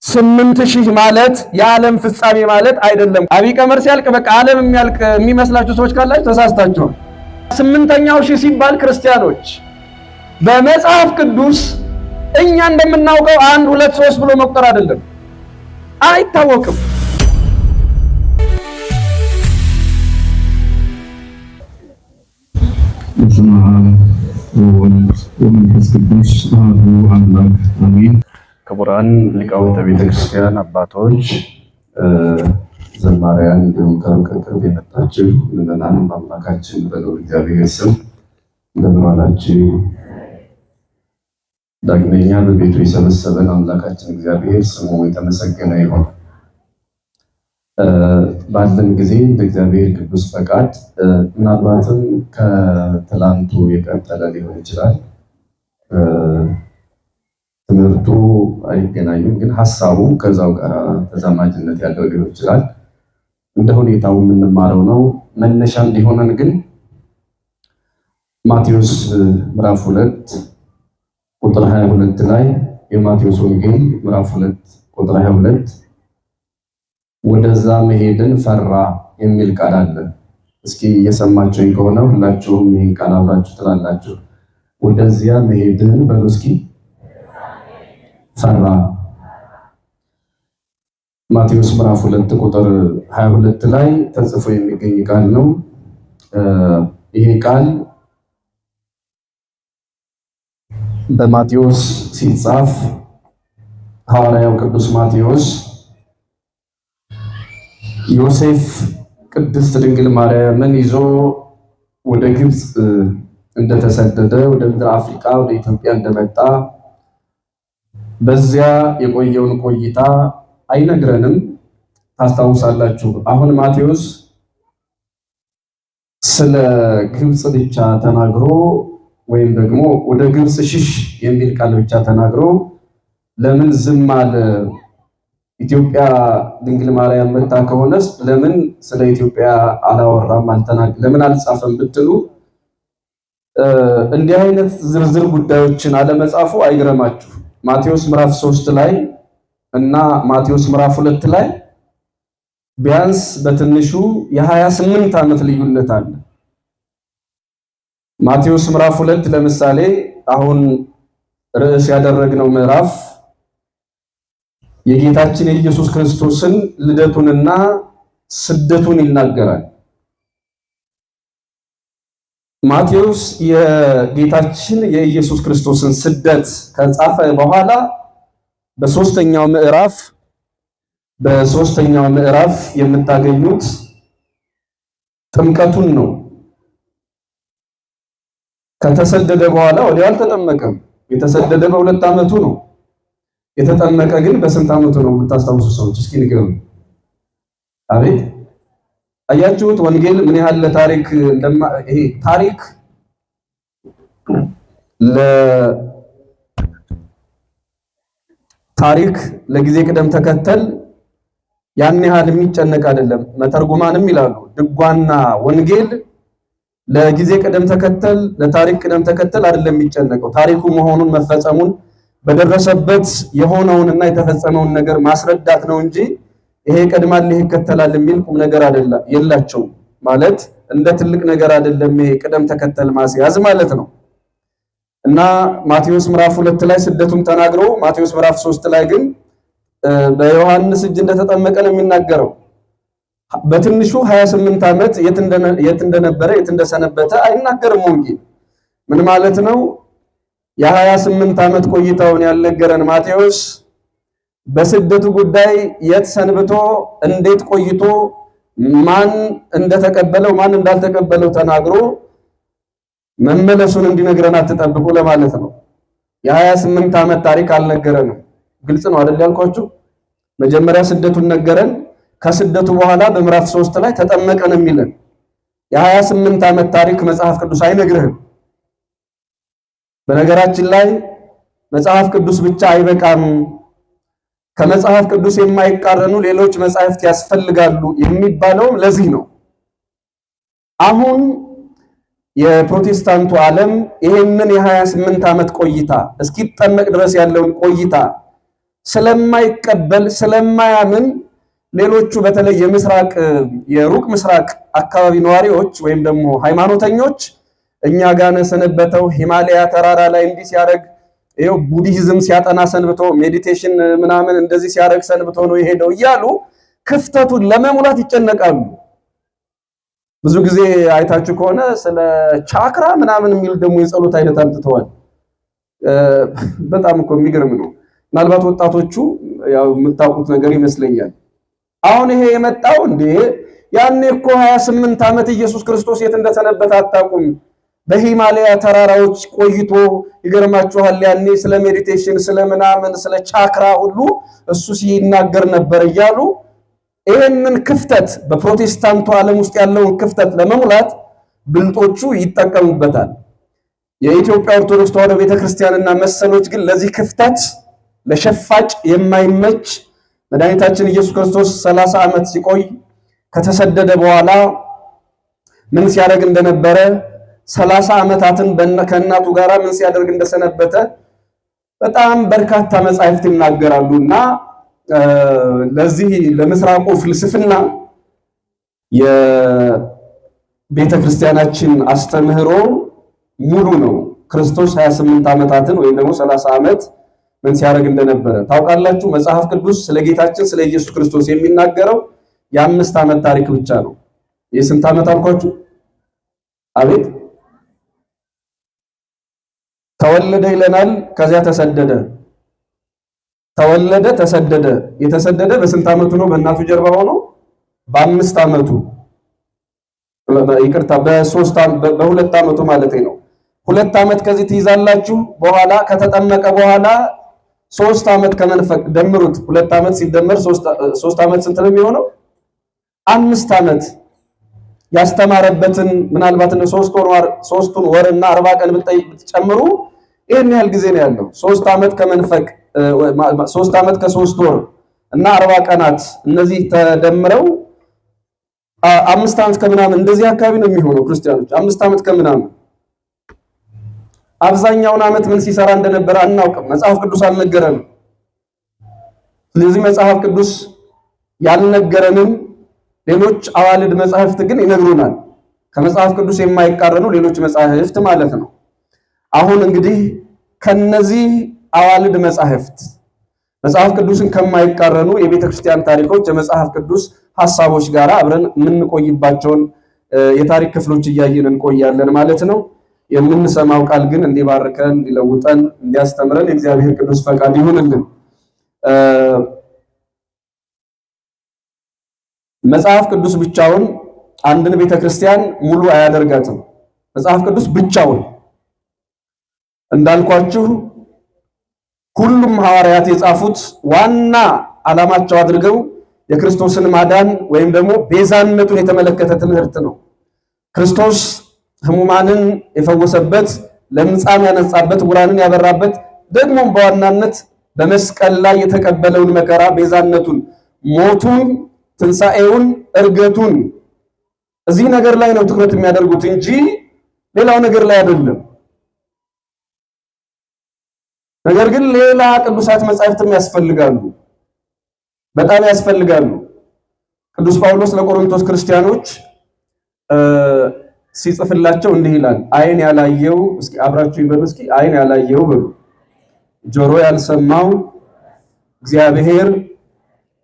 8000 ማለት የዓለም ፍጻሜ ማለት አይደለም። አብይ ቀመር ሲያልቅ በቃ ዓለም የሚያልቅ የሚመስላችሁ ሰዎች ካላችሁ ተሳስታችኋል። 8ኛው ሺህ ሲባል ክርስቲያኖች በመጽሐፍ ቅዱስ እኛ እንደምናውቀው 1 2 3 ብሎ መቁጠር አይደለም፣ አይታወቅም። በስመ አብ ወወልድ ወመንፈስ ቅዱስ አሐዱ አምላክ አሜን። ክቡራን ሊቃውንተ ቤተክርስቲያን አባቶች፣ ዘማሪያን፣ እንዲሁም ከቅርብ የመጣችሁ ምዕመናን በአምላካችን በልዑል እግዚአብሔር ስም እንደምን ዋላችሁ? ዳግመኛ በቤቱ የሰበሰበን አምላካችን እግዚአብሔር ስሙ የተመሰገነ ይሁን። ባለን ጊዜ እንደ እግዚአብሔር ቅዱስ ፈቃድ ምናልባትም ከትላንቱ የቀጠለ ሊሆን ይችላል። ትምህርቱ አይገናኙም፣ ግን ሀሳቡ ከዛው ጋር ተዛማጅነት ያለው ሊሆን ይችላል። እንደ ሁኔታው የምንማረው ነው። መነሻ እንዲሆነን ግን ማቴዎስ ምዕራፍ 2 ቁጥር 22 ላይ የማቴዎስ ወንጌል ምዕራፍ 2 ቁጥር 22 ወደዛ መሄድን ፈራ የሚል ቃል አለ። እስኪ እየሰማችሁኝ ከሆነ ሁላችሁም ይህን ቃል አብራችሁ ትላላችሁ። ወደዚያ መሄድን በሉ እስኪ። ፈራ። ማቴዎስ ምዕራፍ 2 ቁጥር 22 ላይ ተጽፎ የሚገኝ ቃል ነው። ይሄ ቃል በማቴዎስ ሲጻፍ ሐዋርያው ቅዱስ ማቴዎስ ዮሴፍ ቅድስት ድንግል ማርያምን ይዞ ወደ ግብፅ እንደተሰደደ ወደ ምድር አፍሪካ ወደ ኢትዮጵያ እንደመጣ በዚያ የቆየውን ቆይታ አይነግረንም። ታስታውሳላችሁ። አሁን ማቴዎስ ስለ ግብፅ ብቻ ተናግሮ ወይም ደግሞ ወደ ግብፅ ሽሽ የሚል ቃል ብቻ ተናግሮ ለምን ዝም አለ? ኢትዮጵያ ድንግል ማርያም መጣ ከሆነስ ለምን ስለ ኢትዮጵያ አላወራም ለምን አልጻፈም ብትሉ እንዲህ አይነት ዝርዝር ጉዳዮችን አለመጻፉ አይግረማችሁ። ማቴዎስ ምዕራፍ 3 ላይ እና ማቴዎስ ምዕራፍ 2 ላይ ቢያንስ በትንሹ የ28 ዓመት ልዩነት አለ። ማቴዎስ ምዕራፍ 2 ለምሳሌ አሁን ርዕስ ያደረግነው ምዕራፍ የጌታችን የኢየሱስ ክርስቶስን ልደቱንና ስደቱን ይናገራል። ማቴዎስ የጌታችን የኢየሱስ ክርስቶስን ስደት ከጻፈ በኋላ በሶስተኛው ምዕራፍ የምታገኙት ጥምቀቱን ነው። ከተሰደደ በኋላ ወዲያው አልተጠመቀም። የተሰደደ በ2 ዓመቱ ነው። የተጠመቀ ግን በስንት ዓመቱ ነው? የምታስታውሱ ሰዎች እስኪ ንገሩ። አቤት አያችሁት? ወንጌል ምን ያህል ለታሪክ ይሄ ታሪክ ለጊዜ ቅደም ተከተል ያን ያህል የሚጨነቅ አይደለም። መተርጉማንም ይላሉ ድጓና ወንጌል ለጊዜ ቅደም ተከተል ለታሪክ ቅደም ተከተል አይደለም የሚጨነቀው፣ ታሪኩ መሆኑን መፈጸሙን በደረሰበት የሆነውንና የተፈጸመውን ነገር ማስረዳት ነው እንጂ ይሄ ይቀድማል ይሄ ይከተላል የሚል ቁም ነገር አይደለም የላቸውም። ማለት እንደ ትልቅ ነገር አይደለም ይሄ ቅደም ተከተል ማስያዝ ማለት ነው። እና ማቴዎስ ምዕራፍ 2 ላይ ስደቱን ተናግሮ ማቴዎስ ምዕራፍ 3 ላይ ግን በዮሐንስ እጅ እንደተጠመቀ ነው የሚናገረው። በትንሹ 28 ዓመት የት እንደነበረ የት እንደሰነበተ አይናገርም ወንጌል። ምን ማለት ነው? የ28 ዓመት ቆይታውን ያልነገረን ማቴዎስ በስደቱ ጉዳይ የት ሰንብቶ እንዴት ቆይቶ ማን እንደተቀበለው ማን እንዳልተቀበለው ተናግሮ መመለሱን እንዲነግረን አትጠብቁ ለማለት ነው። የ28 ዓመት ታሪክ አልነገረንም። ግልጽ ነው አይደል ያልኳችሁ? መጀመሪያ ስደቱን ነገረን። ከስደቱ በኋላ በምዕራፍ 3 ላይ ተጠመቀን የሚለን የ28 ዓመት ታሪክ መጽሐፍ ቅዱስ አይነግርህም። በነገራችን ላይ መጽሐፍ ቅዱስ ብቻ አይበቃም፣ ከመጽሐፍ ቅዱስ የማይቃረኑ ሌሎች መጻሕፍት ያስፈልጋሉ የሚባለውም ለዚህ ነው። አሁን የፕሮቴስታንቱ ዓለም ይሄንን የ28 ዓመት ቆይታ እስኪጠመቅ ድረስ ያለውን ቆይታ ስለማይቀበል ስለማያምን ሌሎቹ በተለይ የሩቅ ምስራቅ አካባቢ ነዋሪዎች ወይም ደግሞ ሃይማኖተኞች እኛ ጋር ሰነበተው ሂማሊያ ተራራ ላይ እንዲህ ሲያደርግ ይኸው ቡዲዝም ሲያጠና ሰንብቶ ሜዲቴሽን ምናምን እንደዚህ ሲያደርግ ሰንብቶ ነው የሄደው እያሉ ክፍተቱን ለመሙላት ይጨነቃሉ። ብዙ ጊዜ አይታችሁ ከሆነ ስለ ቻክራ ምናምን የሚል ደግሞ የጸሎት አይነት አምጥተዋል። በጣም እኮ የሚገርም ነው። ምናልባት ወጣቶቹ ያው የምታውቁት ነገር ይመስለኛል። አሁን ይሄ የመጣው እንዴ ያኔ እኮ 28 ዓመት ኢየሱስ ክርስቶስ የት እንደተነበተ አታውቁም? በሂማሊያ ተራራዎች ቆይቶ ይገርማችኋል። ያኔ ስለ ሜዲቴሽን ስለ ምናምን ስለ ቻክራ ሁሉ እሱ ሲናገር ነበር እያሉ ይሄንን ክፍተት በፕሮቴስታንቱ ዓለም ውስጥ ያለውን ክፍተት ለመሙላት ብልጦቹ ይጠቀሙበታል። የኢትዮጵያ ኦርቶዶክስ ተዋሕዶ ቤተክርስቲያንና መሰሎች ግን ለዚህ ክፍተት ለሸፋጭ የማይመች መድኃኒታችን ኢየሱስ ክርስቶስ 30 ዓመት ሲቆይ ከተሰደደ በኋላ ምን ሲያደርግ እንደነበረ 30 ዓመታትን ከእናቱ ጋር ምን ሲያደርግ እንደሰነበተ በጣም በርካታ መጻሕፍት ይናገራሉና ለዚህ ለምስራቁ ፍልስፍና የቤተክርስቲያናችን አስተምህሮ ሙሉ ነው። ክርስቶስ 28 ዓመታትን ወይም ደግሞ 30 ዓመት ምን ሲያደርግ እንደነበረ ታውቃላችሁ። መጽሐፍ ቅዱስ ስለ ጌታችን ስለ ኢየሱስ ክርስቶስ የሚናገረው የ5 ዓመት ታሪክ ብቻ ነው። የስንት ዓመት አልኳችሁ? አቤት ተወለደ ይለናል። ከዚያ ተሰደደ፣ ተወለደ፣ ተሰደደ። የተሰደደ በስንት ዓመቱ ነው? በእናቱ ጀርባ ሆኖ በ5 ዓመቱ ይቅርታ፣ በ2 ዓመቱ ማለት ነው። 2 ዓመት ከዚህ ትይዛላችሁ። በኋላ ከተጠመቀ በኋላ 3 ዓመት ከመንፈቅ ደምሩት። 2 ዓመት ሲደመር 3 ዓመት ስንት ነው የሚሆነው? 5 ዓመት ያስተማረበትን ምናልባት ነው 3 ወርና 40 ቀን ብትጨምሩ ይሄን ያህል ጊዜ ነው ያለው። 3 ዓመት ከመንፈቅ 3 ዓመት ከ3 ወር እና 40 ቀናት እነዚህ ተደምረው 5 ዓመት ከምናምን እንደዚህ አካባቢ ነው የሚሆነው። ክርስቲያኖች 5 ዓመት ከምናምን አብዛኛውን ዓመት ምን ሲሰራ እንደነበረ አናውቅም። መጽሐፍ ቅዱስ አልነገረንም። ስለዚህ መጽሐፍ ቅዱስ ያልነገረንም ሌሎች አዋልድ መጻሕፍት ግን ይነግሩናል። ከመጽሐፍ ቅዱስ የማይቃረኑ ሌሎች መጻሕፍት ማለት ነው። አሁን እንግዲህ ከነዚህ አዋልድ መጻሕፍት መጽሐፍ ቅዱስን ከማይቃረኑ የቤተ ክርስቲያን ታሪኮች የመጽሐፍ ቅዱስ ሐሳቦች ጋር አብረን የምንቆይባቸውን የታሪክ ክፍሎች እያየን እንቆያለን ማለት ነው። የምንሰማው ቃል ግን እንዲባርከን፣ እንዲለውጠን፣ እንዲያስተምረን የእግዚአብሔር ቅዱስ ፈቃድ ይሁንልን። መጽሐፍ ቅዱስ ብቻውን አንድን ቤተክርስቲያን ሙሉ አያደርጋትም። መጽሐፍ ቅዱስ ብቻውን እንዳልኳችሁ ሁሉም ሐዋርያት የጻፉት ዋና ዓላማቸው አድርገው የክርስቶስን ማዳን ወይም ደግሞ ቤዛነቱን የተመለከተ ትምህርት ነው። ክርስቶስ ሕሙማንን የፈወሰበት፣ ለምጻም ያነጻበት፣ ዕውራንን ያበራበት፣ ደግሞም በዋናነት በመስቀል ላይ የተቀበለውን መከራ ቤዛነቱን፣ ሞቱን፣ ትንሣኤውን፣ ዕርገቱን እዚህ ነገር ላይ ነው ትኩረት የሚያደርጉት እንጂ ሌላው ነገር ላይ አይደለም። ነገር ግን ሌላ ቅዱሳት መጻሕፍትም ያስፈልጋሉ፣ በጣም ያስፈልጋሉ። ቅዱስ ጳውሎስ ለቆሮንቶስ ክርስቲያኖች ሲጽፍላቸው እንዲህ ይላል። ዓይን ያላየው፣ እስኪ አብራችሁ ይበሉ፣ እስኪ ዓይን ያላየው በሉ፣ ጆሮ ያልሰማው፣ እግዚአብሔር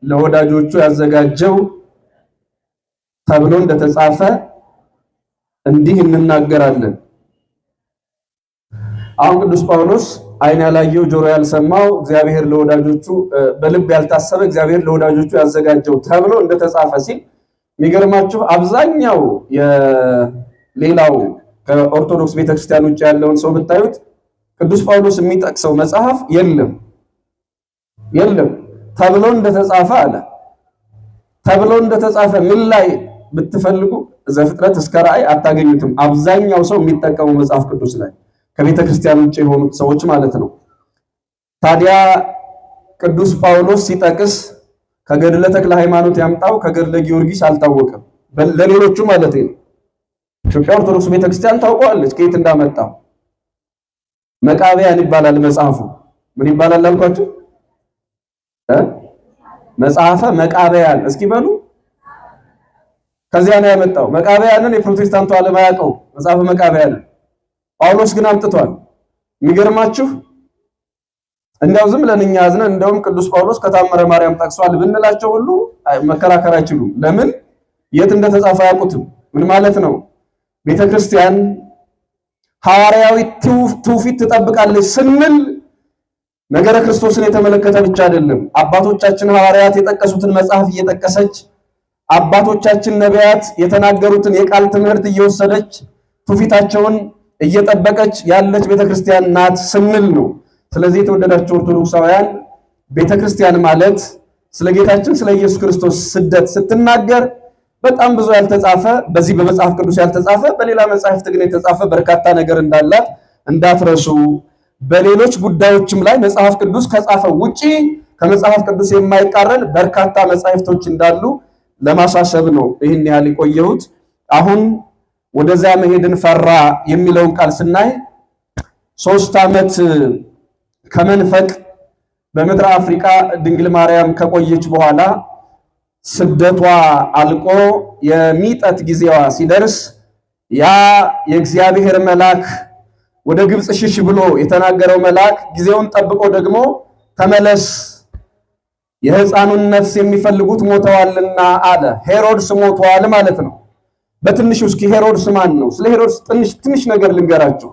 ለወዳጆቹ ያዘጋጀው ተብሎ እንደተጻፈ እንዲህ እንናገራለን። አሁን ቅዱስ ጳውሎስ ዓይን ያላየው ጆሮ ያልሰማው እግዚአብሔር ለወዳጆቹ በልብ ያልታሰበ እግዚአብሔር ለወዳጆቹ ያዘጋጀው ተብሎ እንደተጻፈ ሲል የሚገርማችሁ አብዛኛው የሌላው ከኦርቶዶክስ ቤተክርስቲያን ውጭ ያለውን ሰው ብታዩት ቅዱስ ጳውሎስ የሚጠቅሰው መጽሐፍ የለም ተብሎ እንደተጻፈ አለ። ተብሎ እንደተጻፈ ምን ላይ ብትፈልጉ ዘፍጥረት እስከ ራእይ አታገኙትም። አብዛኛው ሰው የሚጠቀመው መጽሐፍ ቅዱስ ላይ ከቤተ ክርስቲያን ውጭ የሆኑት ሰዎች ማለት ነው። ታዲያ ቅዱስ ጳውሎስ ሲጠቅስ ከገድለ ተክለ ሃይማኖት ያምጣው ከገድለ ጊዮርጊስ አልታወቀም። ለሌሎቹ ማለት ነው። ኢትዮጵያ ኦርቶዶክስ ቤተክርስቲያን ታውቀዋለች ከየት እንዳመጣው። መቃብያን ይባላል መጽሐፉ። ምን ይባላል አልኳችሁ? መጽሐፈ መቃብያን እስኪ በሉ። ከዚያ ነው ያመጣው። መቃብያንን የፕሮቴስታንቱ ዓለም አያውቀው። መጽሐፈ መቃብያንን ጳውሎስ ግን አምጥቷል። የሚገርማችሁ እንደው ዝም ብለን እኛ አዝነን እንደውም ቅዱስ ጳውሎስ ከታምረ ማርያም ጠቅሷል ብንላቸው ሁሉ መከራከር አይችሉም። ለምን? የት እንደተጻፈ አያውቁትም። ምን ማለት ነው? ቤተክርስቲያን ሐዋርያዊ ትውፊት ትጠብቃለች ስንል ነገረ ክርስቶስን የተመለከተ ብቻ አይደለም። አባቶቻችን ሐዋርያት የጠቀሱትን መጽሐፍ እየጠቀሰች አባቶቻችን ነቢያት የተናገሩትን የቃል ትምህርት እየወሰደች ትውፊታቸውን እየጠበቀች ያለች ቤተክርስቲያን ናት ስንል ነው። ስለዚህ የተወደዳችሁ ኦርቶዶክሳውያን ቤተክርስቲያን ማለት ስለ ጌታችን ስለ ኢየሱስ ክርስቶስ ስደት ስትናገር በጣም ብዙ ያልተጻፈ በዚህ በመጽሐፍ ቅዱስ ያልተጻፈ በሌላ መጽሐፍት ግን የተጻፈ በርካታ ነገር እንዳላት እንዳትረሱ። በሌሎች ጉዳዮችም ላይ መጽሐፍ ቅዱስ ከጻፈው ውጪ ከመጽሐፍ ቅዱስ የማይቃረን በርካታ መጽሐፍቶች እንዳሉ ለማሳሰብ ነው ይህን ያህል የቆየሁት። አሁን ወደዚያ መሄድን ፈራ የሚለውን ቃል ስናይ 3 ዓመት ከመንፈቅ በምድረ አፍሪካ ድንግል ማርያም ከቆየች በኋላ ስደቷ አልቆ የሚጠት ጊዜዋ ሲደርስ ያ የእግዚአብሔር መልአክ ወደ ግብጽ ሽሽ ብሎ የተናገረው መልአክ ጊዜውን ጠብቆ ደግሞ ተመለስ፣ የሕፃኑን ነፍስ የሚፈልጉት ሞተዋልና አለ። ሄሮድስ ሞተዋል ማለት ነው። በትንሹ እስኪ ሄሮድስ ማን ነው? ስለ ሄሮድስ ትንሽ ነገር ልንገራችሁ።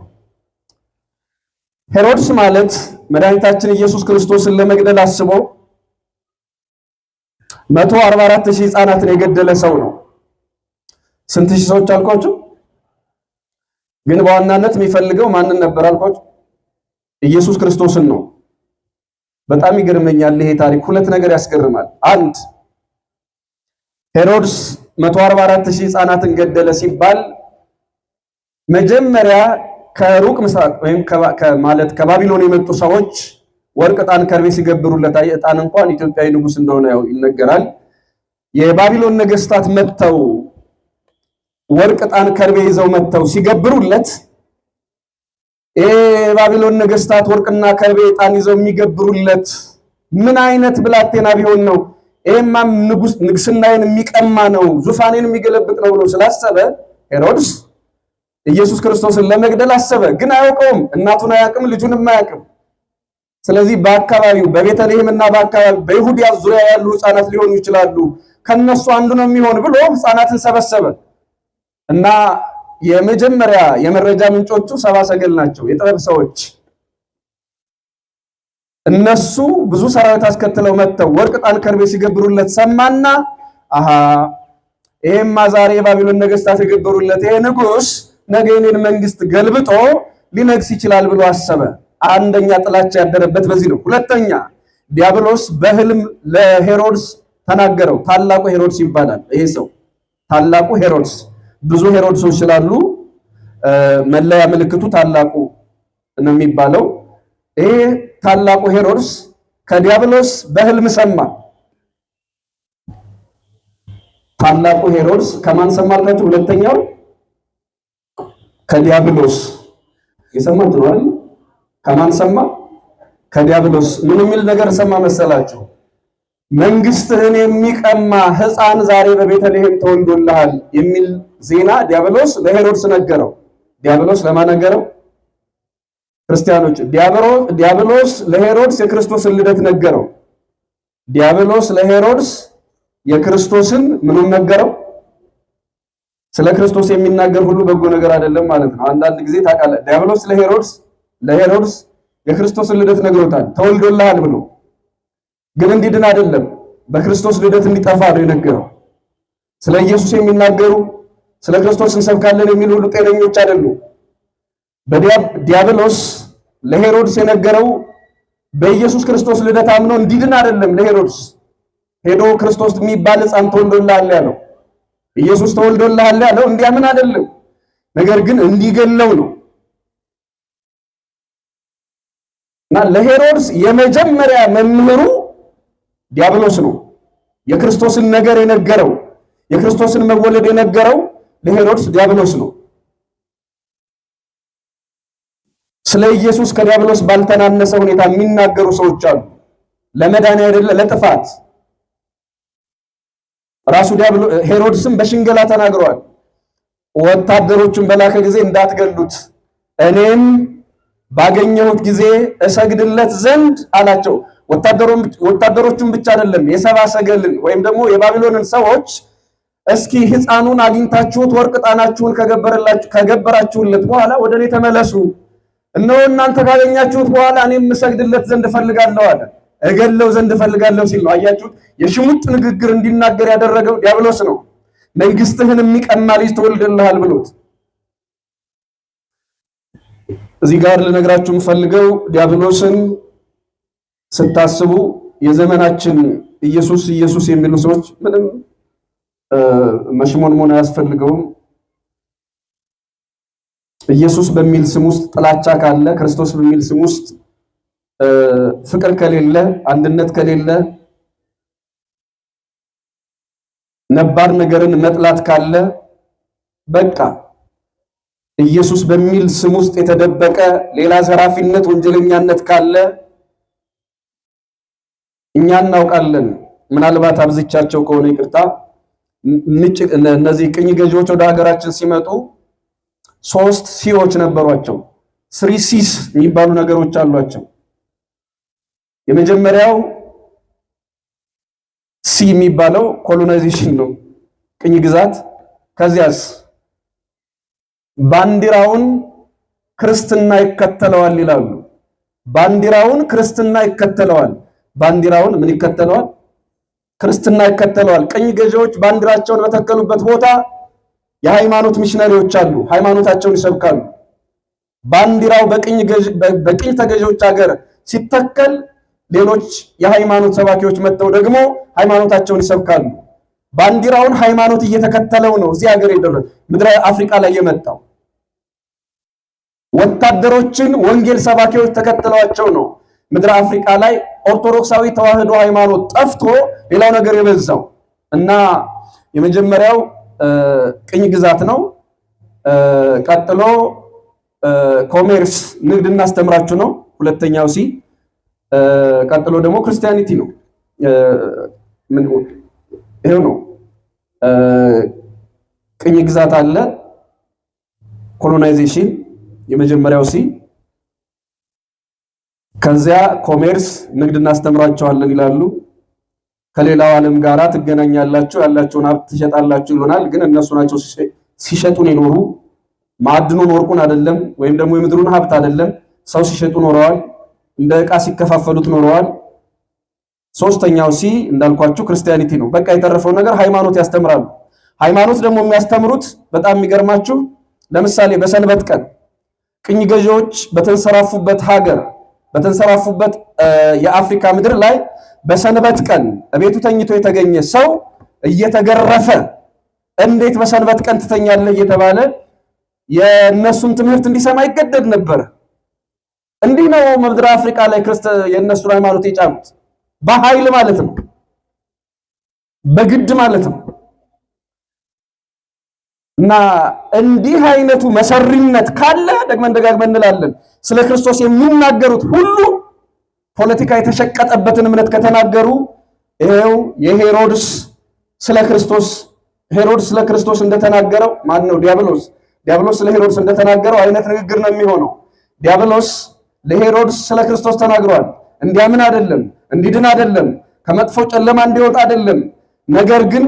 ሄሮድስ ማለት መድኃኒታችን ኢየሱስ ክርስቶስን ለመግደል አስቦ 144,000 ሕፃናትን የገደለ ሰው ነው። ስንት ሺህ ሰዎች አልኳችሁ? ግን በዋናነት የሚፈልገው ማንን ነበር አልኳችሁ? ኢየሱስ ክርስቶስን ነው። በጣም ይገርመኛል ይሄ ታሪክ። 2 ነገር ያስገርማል። አንድ ሄሮድስ 144,000 ሕፃናትን ገደለ ሲባል መጀመሪያ ከሩቅ ምስራቅ ወይም ማለት ከባቢሎን የመጡ ሰዎች ወርቅ፣ ዕጣን፣ ከርቤ ሲገብሩለት ዕጣን እንኳን ኢትዮጵያዊ ንጉስ እንደሆነ ያው ይነገራል። የባቢሎን ነገስታት መጥተው ወርቅ፣ ዕጣን፣ ከርቤ ይዘው መጥተው ሲገብሩለት የባቢሎን ነገስታት ወርቅና ከርቤ ዕጣን ይዘው የሚገብሩለት ምን አይነት ብላቴና ቢሆን ነው? ይሄማ ንግስናዬን የሚቀማ ነው፣ ዙፋኔን የሚገለብጥ ነው ብሎ ስላሰበ ሄሮድስ ኢየሱስ ክርስቶስን ለመግደል አሰበ። ግን አያውቀውም። እናቱን አያውቅም፣ ልጁንም አያውቅም። ስለዚህ በአካባቢው በቤተልሔምና በአካባቢው በይሁዳ ዙሪያ ያሉ ሕፃናት ሊሆኑ ይችላሉ፣ ከነሱ አንዱ ነው የሚሆን ብሎ ሕፃናትን ሰበሰበ እና የመጀመሪያ የመረጃ ምንጮቹ ሰብአ ሰገል ናቸው፣ የጥበብ ሰዎች። እነሱ ብዙ ሰራዊት አስከትለው መጥተው ወርቅ፣ ዕጣን፣ ከርቤ ሲገብሩለት ሰማና አሃ ይሄማ ዛሬ የባቢሎን ነገስታት የገበሩለት ይሄ ንጉስ ነገ የኔን መንግስት ገልብጦ ሊነግስ ይችላል ብሎ አሰበ። አንደኛ ጥላቻ ያደረበት በዚህ ነው። ሁለተኛ ዲያብሎስ በህልም ለሄሮድስ ተናገረው። ታላቁ ሄሮድስ ይባላል ይሄ ሰው። ታላቁ ሄሮድስ ብዙ ሄሮድሶች ስላሉ መለያ ምልክቱ ታላቁ ነው የሚባለው። ይሄ ታላቁ ሄሮድስ ከዲያብሎስ በህልም ሰማ። ታላቁ ሄሮድስ ከማን ሰማ አልካችሁ? ሁለተኛው ከዲያብሎስ የሰማት ነው አይደል? ከማን ሰማ? ከዲያብሎስ። ምን የሚል ነገር ሰማ መሰላችሁ? መንግስትህን የሚቀማ ሕፃን ዛሬ በቤተልሔም ተወልዶልሃል የሚል ዜና ዲያብሎስ ለሄሮድስ ነገረው። ዲያብሎስ ለማን ነገረው? ክርስቲያኖች። ዲያብሎስ ለሄሮድስ የክርስቶስን ልደት ነገረው። ዲያብሎስ ለሄሮድስ የክርስቶስን ምኑን ነገረው? ስለ ክርስቶስ የሚናገር ሁሉ በጎ ነገር አይደለም ማለት ነው። አንዳንድ ጊዜ ታውቃለህ፣ ዲያብሎስ ለሄሮድስ የክርስቶስን ልደት ነግሮታል፣ ተወልዶልሃል ብሎ። ግን እንዲድን አይደለም፣ በክርስቶስ ልደት እንዲጠፋ ነው የነገረው። ስለ ኢየሱስ የሚናገሩ ስለ ክርስቶስ እንሰብካለን የሚሉ ሁሉ ጤነኞች አይደሉም። ዲያብሎስ ለሄሮድስ የነገረው በኢየሱስ ክርስቶስ ልደት አምኖ እንዲድን አይደለም። ለሄሮድስ ሄዶ ክርስቶስ የሚባል ሕፃን ተወልዶልሃል ያለው፣ ኢየሱስ ተወልዶልሃል ያለው እንዲያምን አይደለም፣ ነገር ግን እንዲገለው ነው። እና ለሄሮድስ የመጀመሪያ መምህሩ ዲያብሎስ ነው። የክርስቶስን ነገር የነገረው የክርስቶስን መወለድ የነገረው ለሄሮድስ ዲያብሎስ ነው። ስለ ኢየሱስ ከዲያብሎስ ባልተናነሰ ሁኔታ የሚናገሩ ሰዎች አሉ። ለመዳን አይደለ ለጥፋት። ራሱ ሄሮድስም በሽንገላ ተናግሯል። ወታደሮቹን በላከ ጊዜ እንዳትገሉት እኔም ባገኘሁት ጊዜ እሰግድለት ዘንድ አላቸው። ወታደሮቹን ብቻ አይደለም የሰብአ ሰገልን ወይም ደግሞ የባቢሎንን ሰዎች እስኪ ሕፃኑን አግኝታችሁት ወርቅ ዕጣናችሁን ከገበራችሁለት በኋላ ወደ እኔ ተመለሱ፣ እነሆ እናንተ ካገኛችሁት በኋላ እኔም እሰግድለት ዘንድ እፈልጋለሁ አለ። እገለው ዘንድ እፈልጋለሁ ሲል ነው። አያችሁት? የሽሙጥ ንግግር እንዲናገር ያደረገው ዲያብሎስ ነው። መንግስትህን የሚቀማ ልጅ ተወልድልሃል ብሎት። እዚህ ጋር ልነግራችሁ የምፈልገው ዲያብሎስን ስታስቡ የዘመናችን ኢየሱስ ኢየሱስ የሚሉ ሰዎች ምንም መሽሞንሞን አያስፈልገውም። ኢየሱስ በሚል ስም ውስጥ ጥላቻ ካለ፣ ክርስቶስ በሚል ስም ውስጥ ፍቅር ከሌለ፣ አንድነት ከሌለ፣ ነባር ነገርን መጥላት ካለ በቃ ኢየሱስ በሚል ስም ውስጥ የተደበቀ ሌላ ዘራፊነት፣ ወንጀለኛነት ካለ እኛ እናውቃለን። ምናልባት አብዝቻቸው ከሆነ ይቅርታ። እነዚህ ቅኝ ገዢዎች ወደ ሀገራችን ሲመጡ 3 ሲዎች ነበሯቸው። 3 ሲስ የሚባሉ ነገሮች አሏቸው። የመጀመሪያው ሲ የሚባለው ኮሎናይዜሽን ነው፣ ቅኝ ግዛት። ከዚያስ ባንዲራውን ክርስትና ይከተለዋል ይላሉ። ባንዲራውን ክርስትና ይከተለዋል። ባንዲራውን ምን ይከተለዋል? ክርስትና ይከተለዋል። ቅኝ ገዢዎች ባንዲራቸውን በተከሉበት ቦታ የሃይማኖት ሚሽነሪዎች አሉ፣ ሃይማኖታቸውን ይሰብካሉ። ባንዲራው በቅኝ ተገዢዎች ሀገር ሲተከል ሌሎች የሃይማኖት ሰባኪዎች መጥተው ደግሞ ሃይማኖታቸውን ይሰብካሉ። ባንዲራውን ሃይማኖት እየተከተለው ነው እዚህ ሀገር የደረሰ ምድረ አፍሪካ ላይ የመጣው። ወታደሮችን ወንጌል ሰባኪዎች ተከትለዋቸው ነው ምድረ አፍሪካ ላይ ኦርቶዶክሳዊ ተዋህዶ ሃይማኖት ጠፍቶ ሌላው ነገር የበዛው። እና የመጀመሪያው ቅኝ ግዛት ነው። ቀጥሎ ኮሜርስ ንግድ እናስተምራችሁ ነው። ሁለተኛው ሲ። ቀጥሎ ደግሞ ክርስቲያኒቲ ነው። ይሄው ነው። ቅኝ ግዛት አለ፣ ኮሎናይዜሽን የመጀመሪያው ሲ። ከዚያ ኮሜርስ ንግድ እናስተምራቸዋለን ይላሉ። ከሌላው ዓለም ጋራ ትገናኛላችሁ፣ ያላችሁን ሀብት ትሸጣላችሁ ይሆናል። ግን እነሱ ናቸው ሲሸጡን የኖሩ። ማዕድኑን ወርቁን አይደለም ወይም ደግሞ የምድሩን ሀብት አይደለም፣ ሰው ሲሸጡ ኖረዋል። እንደ ዕቃ ሲከፋፈሉት ኖረዋል። ሶስተኛው ሲ እንዳልኳችሁ ክርስቲያኒቲ ነው። በቃ የተረፈው ነገር ሃይማኖት ያስተምራሉ። ሃይማኖት ደግሞ የሚያስተምሩት በጣም የሚገርማችሁ፣ ለምሳሌ በሰንበት ቀን ቅኝ ገዢዎች በተንሰራፉበት ሀገር በተንሰራፉበት የአፍሪካ ምድር ላይ በሰንበት ቀን እቤቱ ተኝቶ የተገኘ ሰው እየተገረፈ እንዴት በሰንበት ቀን ትተኛለህ እየተባለ የእነሱን ትምህርት እንዲሰማ ይገደድ ነበር። እንዲህ ነው ምድረ አፍሪካ ላይ የእነሱን ሃይማኖት የጫኑት። በኃይል ማለት ነው፣ በግድ ማለት ነው። እና እንዲህ አይነቱ መሰሪነት ካለ ደግመን ደጋግመን እንላለን፣ ስለ ክርስቶስ የሚናገሩት ሁሉ ፖለቲካ የተሸቀጠበትን እምነት ከተናገሩ ይሄው የሄሮድስ ስለ ክርስቶስ እንደተናገረው ማን ነው? ዲያብሎስ ስለ ሄሮድስ እንደተናገረው አይነት ንግግር ነው የሚሆነው። ዲያብሎስ ለሄሮድስ ስለ ክርስቶስ ተናግሯል። እንዲያምን አይደለም፣ እንዲድን አይደለም፣ ከመጥፎ ጨለማ እንዲወጣ አይደለም። ነገር ግን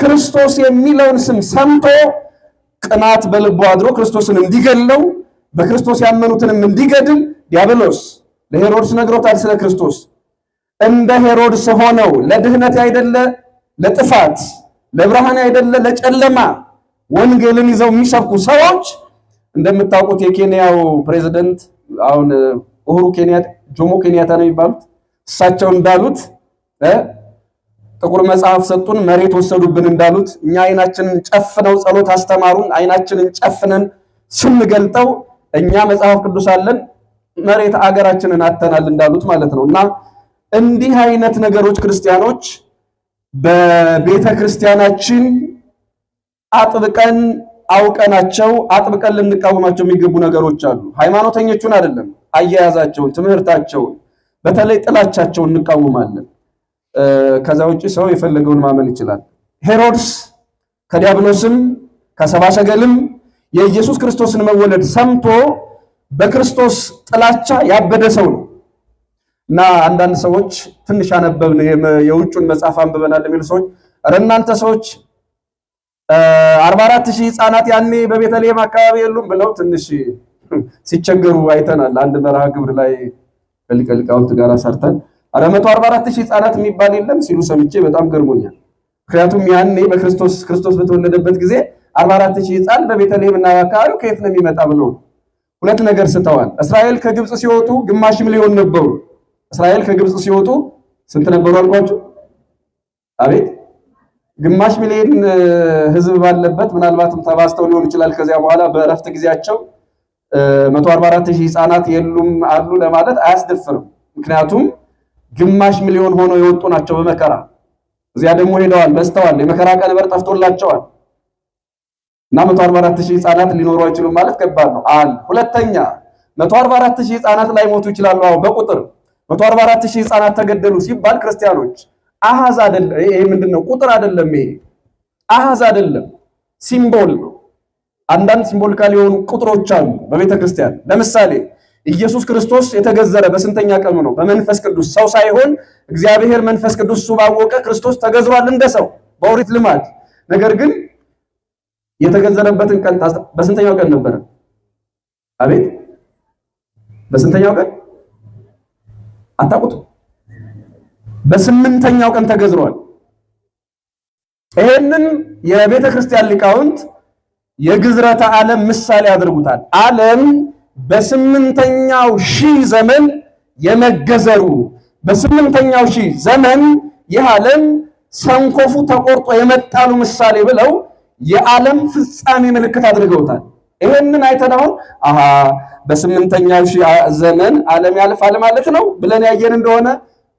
ክርስቶስ የሚለውን ስም ሰምቶ ቅናት በልቡ አድሮ ክርስቶስን እንዲገለው በክርስቶስ ያመኑትንም እንዲገድል ዲያብሎስ ለሄሮድስ ነግሮታል። ስለ ክርስቶስ እንደ ሄሮድስ ሆነው ለድህነት አይደለ ለጥፋት፣ ለብርሃን አይደለ ለጨለማ ወንጌልን ይዘው የሚሰብኩ ሰዎች እንደምታውቁት የኬንያው ፕሬዝዳንት አሁን ኡሁሩ ኬንያታ ጆሞ ኬንያታ ነው የሚባሉት። እሳቸው እንዳሉት ጥቁር መጽሐፍ ሰጡን፣ መሬት ወሰዱብን እንዳሉት እኛ አይናችንን ጨፍነው ጸሎት አስተማሩን። አይናችንን ጨፍነን ስንገልጠው እኛ መጽሐፍ ቅዱስ አለን፣ መሬት አገራችንን አተናል እንዳሉት ማለት ነው። እና እንዲህ አይነት ነገሮች ክርስቲያኖች በቤተ ክርስቲያናችን አጥብቀን አውቀናቸው አጥብቀን ልንቃወማቸው የሚገቡ ነገሮች አሉ። ሃይማኖተኞቹን አይደለም፣ አያያዛቸውን፣ ትምህርታቸውን፣ በተለይ ጥላቻቸውን እንቃወማለን። ከዛ ውጪ ሰው የፈለገውን ማመን ይችላል። ሄሮድስ ከዲያብሎስም ከሰብአ ሰገልም የኢየሱስ ክርስቶስን መወለድ ሰምቶ በክርስቶስ ጥላቻ ያበደ ሰው ነው እና አንዳንድ ሰዎች ትንሽ አነበብን የውጩን መጽሐፍ አንብበናል የሚሉ ሰዎች ኧረ እናንተ ሰዎች 44000 ሕፃናት ያኔ በቤተልሔም አካባቢ የሉም ብለው ትንሽ ሲቸገሩ አይተናል። አንድ መርሃ ግብር ላይ ከሊቀ ሊቃውንት ጋር ሰርተን ኧረ 144000 ሕፃናት የሚባል የለም ሲሉ ሰምቼ በጣም ገርሞኛል። ምክንያቱም ያኔ ክርስቶስ በተወለደበት ጊዜ 44000 ሕፃን በቤተልሔም እና አካባቢው ከየት ነው የሚመጣ ብለው ሁለት ነገር ስተዋል። እስራኤል ከግብጽ ሲወጡ ግማሽ ሚሊዮን ነበሩ። እስራኤል ከግብጽ ሲወጡ ስንት ነበሩ አልኳችሁ? አቤት ግማሽ ሚሊዮን ህዝብ ባለበት ምናልባትም ተባስተው ሊሆን ይችላል። ከዚያ በኋላ በእረፍት ጊዜያቸው 144000 ሕፃናት የሉም አሉ ለማለት አያስደፍርም። ምክንያቱም ግማሽ ሚሊዮን ሆነው የወጡ ናቸው በመከራ እዚያ ደግሞ ሄደዋል፣ በስተዋል፣ የመከራ ቀንበር ጠፍቶላቸዋል እና 144000 ሕፃናት ሊኖሩ አይችሉም ማለት ከባድ ነው። አንድ ሁለተኛ 144000 ሕፃናት ላይ ሞቱ ይችላሉ። አዎ በቁጥር 144000 ሕፃናት ተገደሉ ሲባል ክርስቲያኖች አሃዝ አይደለም። ይሄ ምንድነው? ቁጥር አይደለም። ይሄ አሃዝ አይደለም፣ ሲምቦል ነው። አንዳንድ ሲምቦሊካል የሆኑ ቁጥሮች አሉ በቤተ ክርስቲያን። ለምሳሌ ኢየሱስ ክርስቶስ የተገዘረ በስንተኛ ቀኑ ነው? በመንፈስ ቅዱስ። ሰው ሳይሆን እግዚአብሔር መንፈስ ቅዱስ እሱ ባወቀ ክርስቶስ ተገዝሯል እንደ ሰው በኦሪት ልማድ። ነገር ግን የተገዘረበትን ቀን በስንተኛው ቀን ነበረ? አቤት በስንተኛው ቀን አታውቁት? በስምንተኛው ቀን ተገዝሯል። ይሄንን የቤተ ክርስቲያን ሊቃውንት የግዝረተ ዓለም ምሳሌ ያደርጉታል። ዓለም በስምንተኛው ሺህ ዘመን የመገዘሩ በስምንተኛው ሺህ ዘመን ይህ ዓለም ሰንኮፉ ተቆርጦ የመጣሉ ምሳሌ ብለው የዓለም ፍጻሜ ምልክት አድርገውታል። ይሄንን አይተን አሁን በስምንተኛው ሺህ ዘመን ዓለም ያልፋል ማለት ነው ብለን ያየን እንደሆነ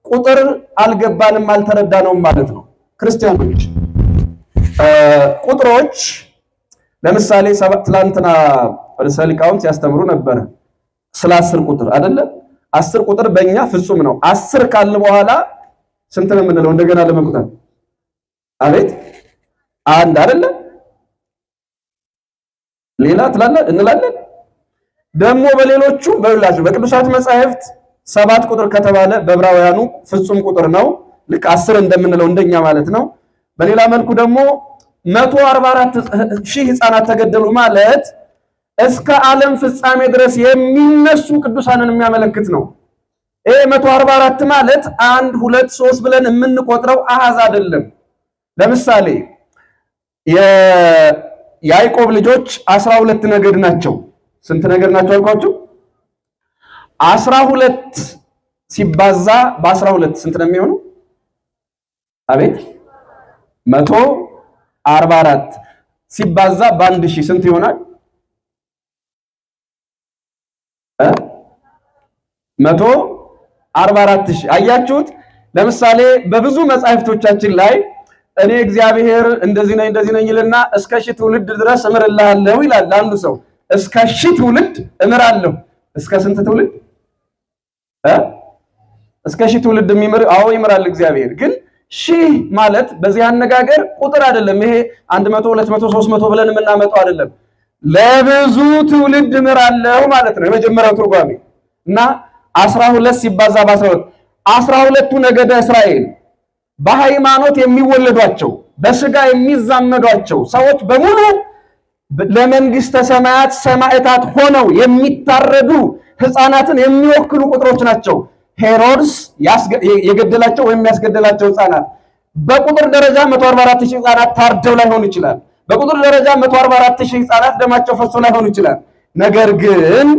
ቁጥር አልገባንም አልተረዳነውም ማለት ነው። ክርስቲያኖች ቁጥሮች ለምሳሌ ትላንትና ርዕሰ ሊቃውንት ሲያስተምሩ ነበር ስለ 10 ቁጥር አይደለ? 10 ቁጥር በእኛ ፍጹም ነው። 10 ካልን በኋላ ስንት ነው የምንለው? እንደገና ለመቁጠር አቤት አንድ አይደለ? ሌላ እንላለን። ደግሞ በሌሎቹ በቅዱሳት መጻሕፍት 7 ቁጥር ከተባለ በዕብራውያኑ ፍጹም ቁጥር ነው። ልክ 10 እንደምንለው እንደኛ ማለት ነው። በሌላ መልኩ ደግሞ 144000 ሕፃናት ተገደሉ ማለት እስከ ዓለም ፍጻሜ ድረስ የሚነሱ ቅዱሳንን የሚያመለክት ነው። ይሄ 144 ማለት 1 2 3 ብለን የምንቆጥረው አሃዝ አይደለም። ለምሳሌ የያዕቆብ ልጆች 12 ነገድ ናቸው። ስንት ነገድ ናቸው አልኳችሁ? 12 ሲባዛ በ12 ስንት ነው የሚሆነው? አቤት 144 ሲባዛ በአንድ ሺህ ስንት ይሆናል? 144000 አያችሁት? ለምሳሌ በብዙ መጻሕፍቶቻችን ላይ እኔ እግዚአብሔር እንደዚህ ነኝ ይልና እስከ ሺህ ትውልድ ድረስ እምርልሃለሁ ይላል አንዱ ሰው። እስከ ሺህ ትውልድ እምራለሁ። እስከ ስንት ትውልድ? እስከ ሺህ ትውልድ የሚምር? አዎ ይምራል እግዚአብሔር። ግን ሺህ ማለት በዚህ አነጋገር ቁጥር አይደለም። ይሄ 100 200 300 ብለን የምናመጣው አይደለም። ለብዙ ትውልድ እምራለሁ ማለት ነው የመጀመሪያው ትርጓሜ። እና 12 ሲባዛ በ12 12ቱ ነገደ እስራኤል በሃይማኖት የሚወለዷቸው በስጋ የሚዛመዷቸው ሰዎች በሙሉ ለመንግስተ ሰማያት ሰማዕታት ሆነው የሚታረዱ ሕፃናትን የሚወክሉ ቁጥሮች ናቸው። ሄሮድስ የገደላቸው ወይም ያስገደላቸው ሕፃናት በቁጥር ደረጃ 144000 ሕፃናት ታርደው ላይሆን ይችላል። በቁጥር ደረጃ 144000 ሕፃናት ደማቸው ፈሶ ላይሆን ይችላል። ነገር ግን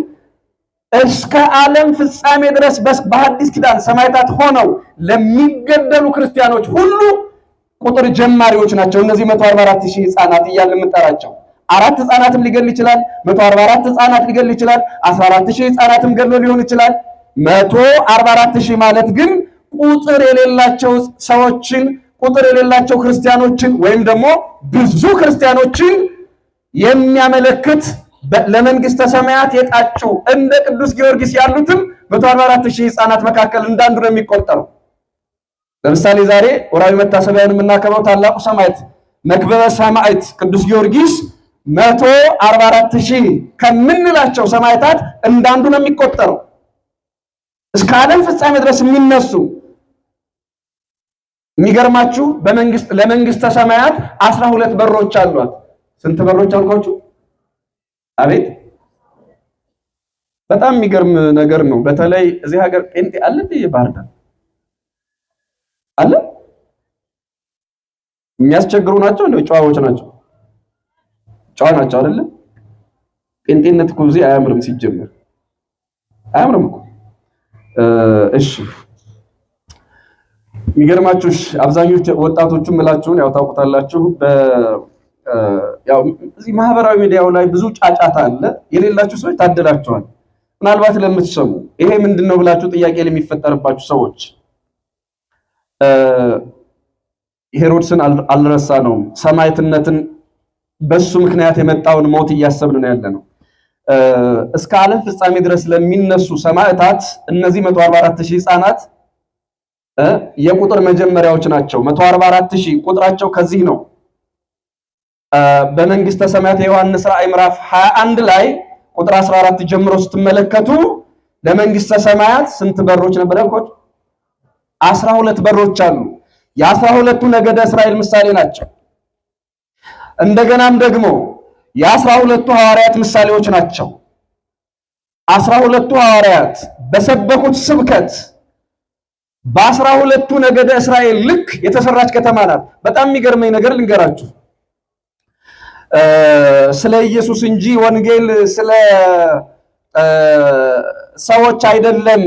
እስከ ዓለም ፍጻሜ ድረስ በሐዲስ ኪዳን ሰማዕታት ሆነው ለሚገደሉ ክርስቲያኖች ሁሉ ቁጥር ጀማሪዎች ናቸው። እነዚህ 144000 ሕፃናት እያልን የምንጠራቸው 4 ሕፃናትም ሊገል ይችላል። 144 ሕፃናት ሊገል ይችላል። 14000 ሕፃናትም ገድሎ ሊሆን ይችላል። 144000 ማለት ግን ቁጥር የሌላቸው ሰዎችን ቁጥር የሌላቸው ክርስቲያኖችን ወይም ደግሞ ብዙ ክርስቲያኖችን የሚያመለክት ለመንግስተ ሰማያት የጣጩ እንደ ቅዱስ ጊዮርጊስ ያሉትም 144,000 ሕፃናት መካከል እንዳንዱ ነው የሚቆጠረው። ለምሳሌ ዛሬ ወራዊ መታሰቢያውን የምናከብረው ታላቁ ሰማዕት መክበበ ሰማዕት ቅዱስ ጊዮርጊስ 144,000 ከምንላቸው ሰማዕታት እንዳንዱ ነው የሚቆጠረው። እስከ ዓለም ፍጻሜ ድረስ የሚነሱ የሚገርማችሁ ለመንግስተ ሰማያት 12 በሮች አሏት። ስንት በሮች አልኳችሁ? አቤት በጣም የሚገርም ነገር ነው። በተለይ እዚህ ሀገር ጴንጤ አለ እንዴ? ባህር ዳር አለ? የሚያስቸግሩ ናቸው እንዴ? ጨዋዎች ናቸው? ጨዋ ናቸው አይደለ? ጴንጤነት እኮ እዚህ አያምርም፣ ሲጀምር አያምርም እኮ። እሺ የሚገርማችሁ አብዛኞቹ ወጣቶቹም እላችሁን ያው ታውቁታላችሁ። ያው እዚህ ማህበራዊ ሚዲያው ላይ ብዙ ጫጫታ አለ። የሌላችሁ ሰዎች ታደላችኋል። ምናልባት ለምትሰሙ ይሄ ምንድነው ብላችሁ ጥያቄ ለሚፈጠርባችሁ ሰዎች ሄሮድስን አልረሳነውም። ሰማዕትነትን በሱ ምክንያት የመጣውን ሞት እያሰብን ነው ያለነው። እስከ ዓለም ፍጻሜ ድረስ ለሚነሱ ሰማዕታት እነዚህ 144,000 ሕፃናት የቁጥር መጀመሪያዎች ናቸው። 144,000 ቁጥራቸው ከዚህ ነው። በመንግስተ ሰማያት የዮሐንስ ራእይ ምዕራፍ 21 ላይ ቁጥር 14 ጀምሮ ስትመለከቱ ለመንግስተ ሰማያት ስንት በሮች ነበር ያልኳችሁ? 12 በሮች አሉ። የ12ቱ ነገደ እስራኤል ምሳሌ ናቸው። እንደገናም ደግሞ የ12ቱ ሐዋርያት ምሳሌዎች ናቸው። 12ቱ ሐዋርያት በሰበኩት ስብከት በ12ቱ ነገደ እስራኤል ልክ የተሰራች ከተማ ናት። በጣም የሚገርመኝ ነገር ልንገራችሁ። ስለ ኢየሱስ እንጂ ወንጌል ስለ ሰዎች አይደለም፣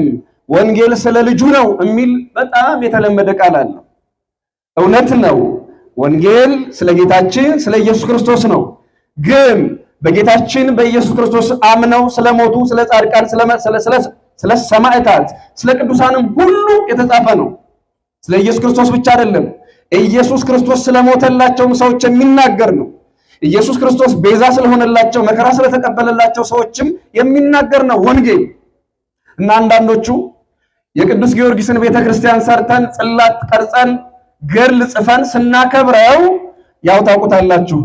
ወንጌል ስለ ልጁ ነው የሚል በጣም የተለመደ ቃል አለ። እውነት ነው፣ ወንጌል ስለ ጌታችን ስለ ኢየሱስ ክርስቶስ ነው። ግን በጌታችን በኢየሱስ ክርስቶስ አምነው ስለሞቱ ስለ ጻድቃን ስለ ሰማዕታት ስለ ቅዱሳንም ሁሉ የተጻፈ ነው። ስለ ኢየሱስ ክርስቶስ ብቻ አይደለም፣ ኢየሱስ ክርስቶስ ስለሞተላቸውም ሰዎች የሚናገር ነው። ኢየሱስ ክርስቶስ ቤዛ ስለሆነላቸው መከራ ስለተቀበለላቸው ሰዎችም የሚናገር ነው ወንጌል። እና አንዳንዶቹ የቅዱስ ጊዮርጊስን ቤተክርስቲያን ሰርተን ጽላት ቀርጸን ገድል ጽፈን ስናከብረው ያው ታውቁታላችሁ፣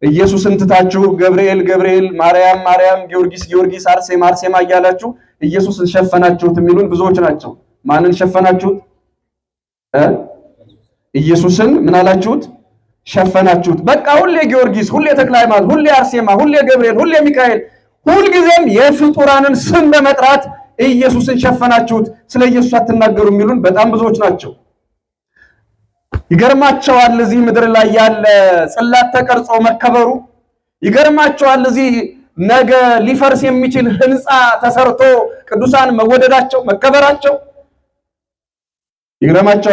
ኢየሱስን ትታችሁ ገብርኤል ገብርኤል፣ ማርያም ማርያም፣ ጊዮርጊስ ጊዮርጊስ፣ አርሴማ አርሴማ እያላችሁ ኢየሱስን ሸፈናችሁት የሚሉን ብዙዎች ናቸው። ማንን ሸፈናችሁት? ኢየሱስን ምን አላችሁት? ሸፈናችሁት። በቃ ሁሌ ጊዮርጊስ፣ ሁሌ ተክለ ሃይማኖት፣ ሁሌ አርሴማ፣ ሁሌ ገብርኤል፣ ሁሌ ሚካኤል፣ ሁልጊዜም የፍጡራንን ስም በመጥራት ኢየሱስን ሸፈናችሁት፣ ስለ ኢየሱስ አትናገሩ የሚሉን በጣም ብዙዎች ናቸው። ይገርማቸዋል። እዚህ ምድር ላይ ያለ ጽላት ተቀርጾ መከበሩ ይገርማቸዋል። እዚህ ነገ ሊፈርስ የሚችል ህንፃ ተሰርቶ ቅዱሳን መወደዳቸው መከበራቸው ይገርማቸው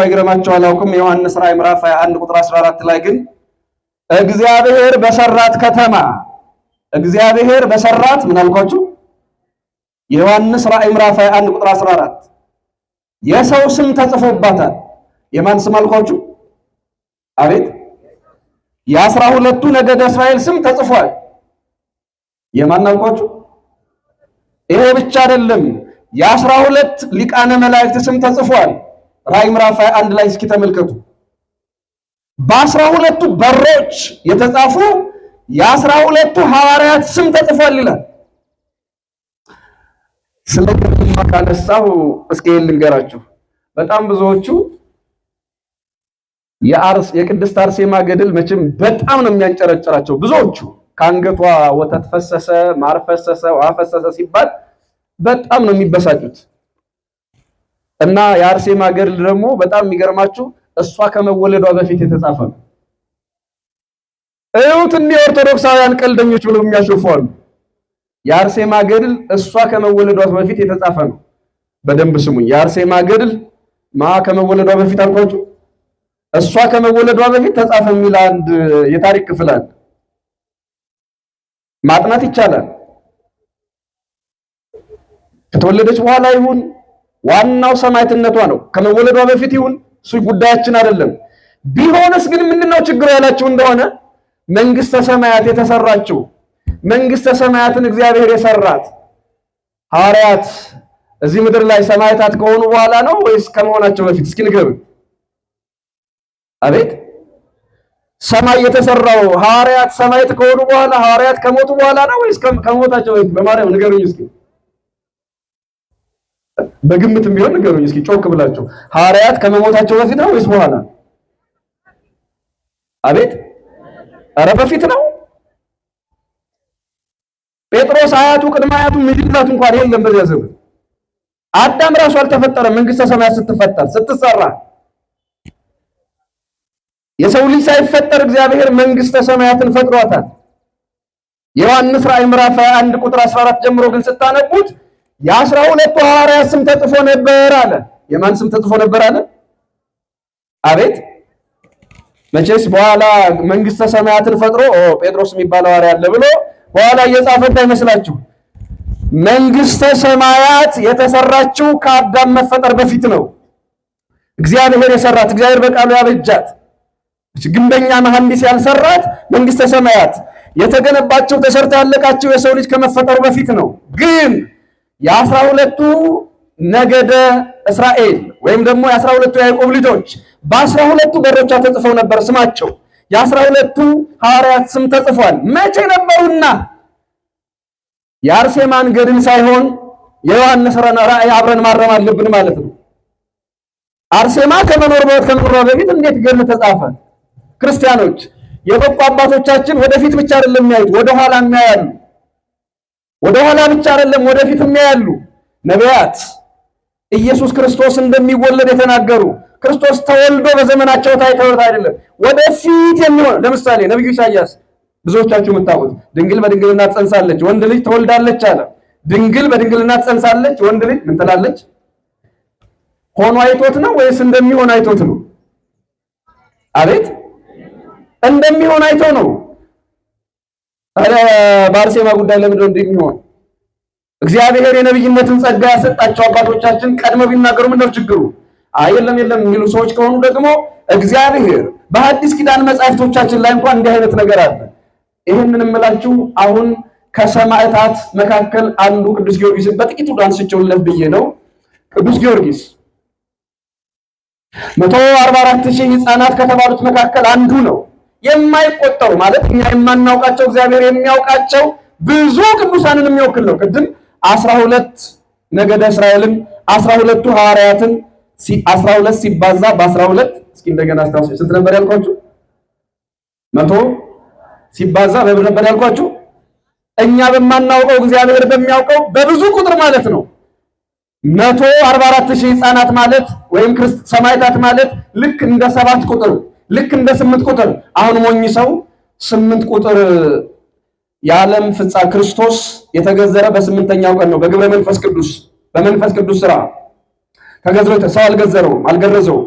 አላውቅም። የዮሐንስ ራእይ ምዕራፍ 21 ቁጥር 14 ላይ ግን እግዚአብሔር በሰራት ከተማ እግዚአብሔር በሰራት ምን አልኳችሁ? የዮሐንስ ራእይ ምዕራፍ 21 ቁጥር 14 የሰው ስም ተጽፎባታል። የማን ስም አልኳችሁ? አቤት የ12ቱ ነገደ እስራኤል ስም ተጽፏል። የማን አልኳችሁ? ይሄ ብቻ አይደለም፣ የ12 ሊቃነ መላእክት ስም ተጽፏል። ራእይ ምዕራፍ 21 ላይ እስኪ ተመልከቱ። በ12ቱ በሮች የተጻፉ የ12ቱ ሐዋርያት ስም ተጽፏል ይላል። ስለ ገድልማ ካነሳሁ እስኪ ልንገራችሁ። በጣም ብዙዎቹ የቅድስት አርሴማ ገድል መቼም በጣም ነው የሚያንጨረጭራቸው። ብዙዎቹ ከአንገቷ ወተት ፈሰሰ፣ ማር ፈሰሰ፣ ውሃ ፈሰሰ ሲባል በጣም ነው የሚበሳጩት። እና የአርሴማ ገድል ደግሞ በጣም የሚገርማችሁ እሷ ከመወለዷ በፊት የተጻፈ ነው። እዩት፣ እንደ ኦርቶዶክሳውያን ቀልደኞች ብለው የሚያሾፋሉ። የአርሴማ ገድል እሷ ከመወለዷ በፊት የተጻፈ ነው። በደንብ ስሙኝ። የአርሴማ ገድል ከመወለዷ በፊት አልኳችሁ፣ እሷ ከመወለዷ በፊት ተጻፈ የሚል አንድ የታሪክ ክፍል አለ። ማጥናት ይቻላል። ከተወለደች በኋላ ይሁን ዋናው ሰማዕትነቷ ነው። ከመወለዷ በፊት ይሁን እሱ ጉዳያችን አይደለም። ቢሆንስ ግን ምንድነው ችግሩ ያላችሁ እንደሆነ መንግስተ ሰማያት የተሰራችው መንግስተ ሰማያትን እግዚአብሔር የሰራት ሐዋርያት እዚህ ምድር ላይ ሰማዕታት ከሆኑ በኋላ ነው ወይስ ከመሆናቸው በፊት? እስኪ ንገሩኝ። አቤት ሰማይ የተሰራው ሐዋርያት ሰማዕት ከሆኑ በኋላ ሐዋርያት ከሞቱ በኋላ ነው ወይስ ከሞታቸው በፊት? በማርያም ንገሩኝ እስኪ። በግምትም ቢሆን ንገሩኝ እስኪ ጮክ ብላችሁ። ሐዋርያት ከመሞታቸው በፊት ነው ወይስ በኋላ? አቤት ኧረ በፊት ነው። ጴጥሮስ አያቱ ቅድመ አያቱ ምድላት እንኳን የለም በዚያ ዘመን። አዳም ራሱ አልተፈጠረም። መንግስተ ሰማያት ስትፈጠር ስትሰራ የሰው ልጅ ሳይፈጠር እግዚአብሔር መንግስተ ሰማያትን ፈጥሯታል። የዮሐንስ ራእይ ምዕራፍ 1 ቁጥር 14 ጀምሮ ግን ስታነቡት የ12 ሐዋርያት ስም ተጽፎ ነበር አለ። የማን ስም ተጽፎ ነበር አለ? አቤት መቼስ በኋላ መንግስተ ሰማያትን ፈጥሮ ጴጥሮስ የሚባል ሐዋርያ አለ ብሎ በኋላ እየጻፈ እንዳይመስላችሁ። መንግስተ ሰማያት የተሰራችው ከአዳም መፈጠር በፊት ነው። እግዚአብሔር የሰራት እግዚአብሔር በቃሉ ያበጃት ግንበኛ መሐንዲስ ያልሰራት መንግስተ ሰማያት የተገነባቸው ተሰርታ ያለቃቸው የሰው ልጅ ከመፈጠሩ በፊት ነው። ግን የ12ቱ ነገደ እስራኤል ወይም ደግሞ የ12ቱ ያዕቆብ ልጆች በ12ቱ በሮቿ ተጽፈው ነበር ስማቸው። የ12ቱ ሐዋርያት ስም ተጽፏል። መቼ ነበሩና? የአርሴማን ገድል ሳይሆን የዮሐንስ ራእይ አብረን ማረም አለብን ማለት ነው። አርሴማ ከመኖር በፊት እንዴት ገድል ተጻፈ? ክርስቲያኖች የበቁ አባቶቻችን ወደፊት ብቻ አይደለም የሚያዩት፣ ወደ ኋላ የሚያያሉ። ወደ ኋላ ብቻ አይደለም ወደፊት የሚያያሉ። ነቢያት ኢየሱስ ክርስቶስ እንደሚወለድ የተናገሩ ክርስቶስ ተወልዶ በዘመናቸው ታይተውት አይደለም ወደፊት የሚሆን። ለምሳሌ ነብዩ ኢሳይያስ ብዙዎቻችሁ የምታውቁት ድንግል በድንግልና ትጸንሳለች ወንድ ልጅ ትወልዳለች አለ። ድንግል በድንግልና ትጸንሳለች ወንድ ልጅ ምን ትላለች? ሆኖ አይቶት ነው ወይስ እንደሚሆን አይቶት ነው? አቤት እንደሚሆን አይቶ ነው። ታዲያ በአርሴማ ጉዳይ ለምንድን ነው እንደሚሆን? እግዚአብሔር የነብይነትን ጸጋ ያሰጣቸው አባቶቻችን ቀድመው ቢናገሩ ምን ነው ችግሩ? የለም የሚሉ ሰዎች ከሆኑ ደግሞ እግዚአብሔር በሐዲስ ኪዳን መጻሕፍቶቻችን ላይ እንኳን እንዲህ አይነት ነገር አለ። ይሄንን እምላችሁ አሁን ከሰማዕታት መካከል አንዱ ቅዱስ ጊዮርጊስን በጥቂቱ አንስቼውልህ ብዬ ነው። ቅዱስ ጊዮርጊስ 144,000 ሕፃናት ከተባሉት መካከል አንዱ ነው። የማይቆጠሩ ማለት እኛ የማናውቃቸው እግዚአብሔር የሚያውቃቸው ብዙ ቅዱሳንን የሚወክል ነው። ቅድም 12 ነገደ እስራኤልን 12ቱ ሐዋርያትን 12 ሲባዛ በ12 እስኪ እንደገና አስታውሱ። ስንት ነበር ያልኳችሁ? 100 ሲባዛ በምን ነበር ያልኳችሁ? እኛ በማናውቀው እግዚአብሔር በሚያውቀው በብዙ ቁጥር ማለት ነው። 144,000 ሕፃናት ማለት ወይም ሰማዕታት ማለት ልክ እንደ 7 ቁጥር ልክ እንደ 8 ቁጥር። አሁን ሞኝ ሰው 8 ቁጥር የዓለም ፍጻሜ ክርስቶስ የተገዘረ በ8ኛው ቀን ነው በግብረ መንፈስ ቅዱስ በመንፈስ ቅዱስ ሥራ ተገዝሮ ሰው አልገረዘውም።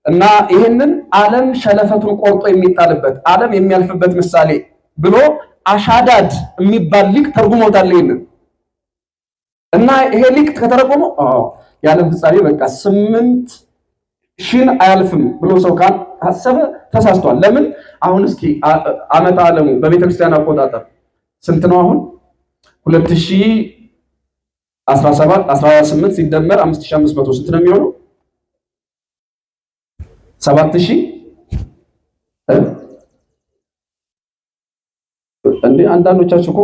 እና ይህንን ዓለም ሸለፈቱን ቆርጦ የሚጣልበት ዓለም የሚያልፍበት ምሳሌ ብሎ አሻዳድ የሚባል ሊቅ ተርጉሞታል ይሄንን። እና ይሄ ሊቅ ከተረጎመው የዓለም ፍጻሜ በቃ 8,000 አያልፍም ብሎ ሰው ካሰበ ተሳስቷል። ለምን? አሁን እስኪ ዓመተ ዓለሙ በቤተክርስቲያን አቆጣጠር ስንት ነው? አሁን 2017 18 ሲደመር 5500 ስንት ነው የሚሆነው? 7000 እንዴ! አንዳንዶቻችሁ እኮ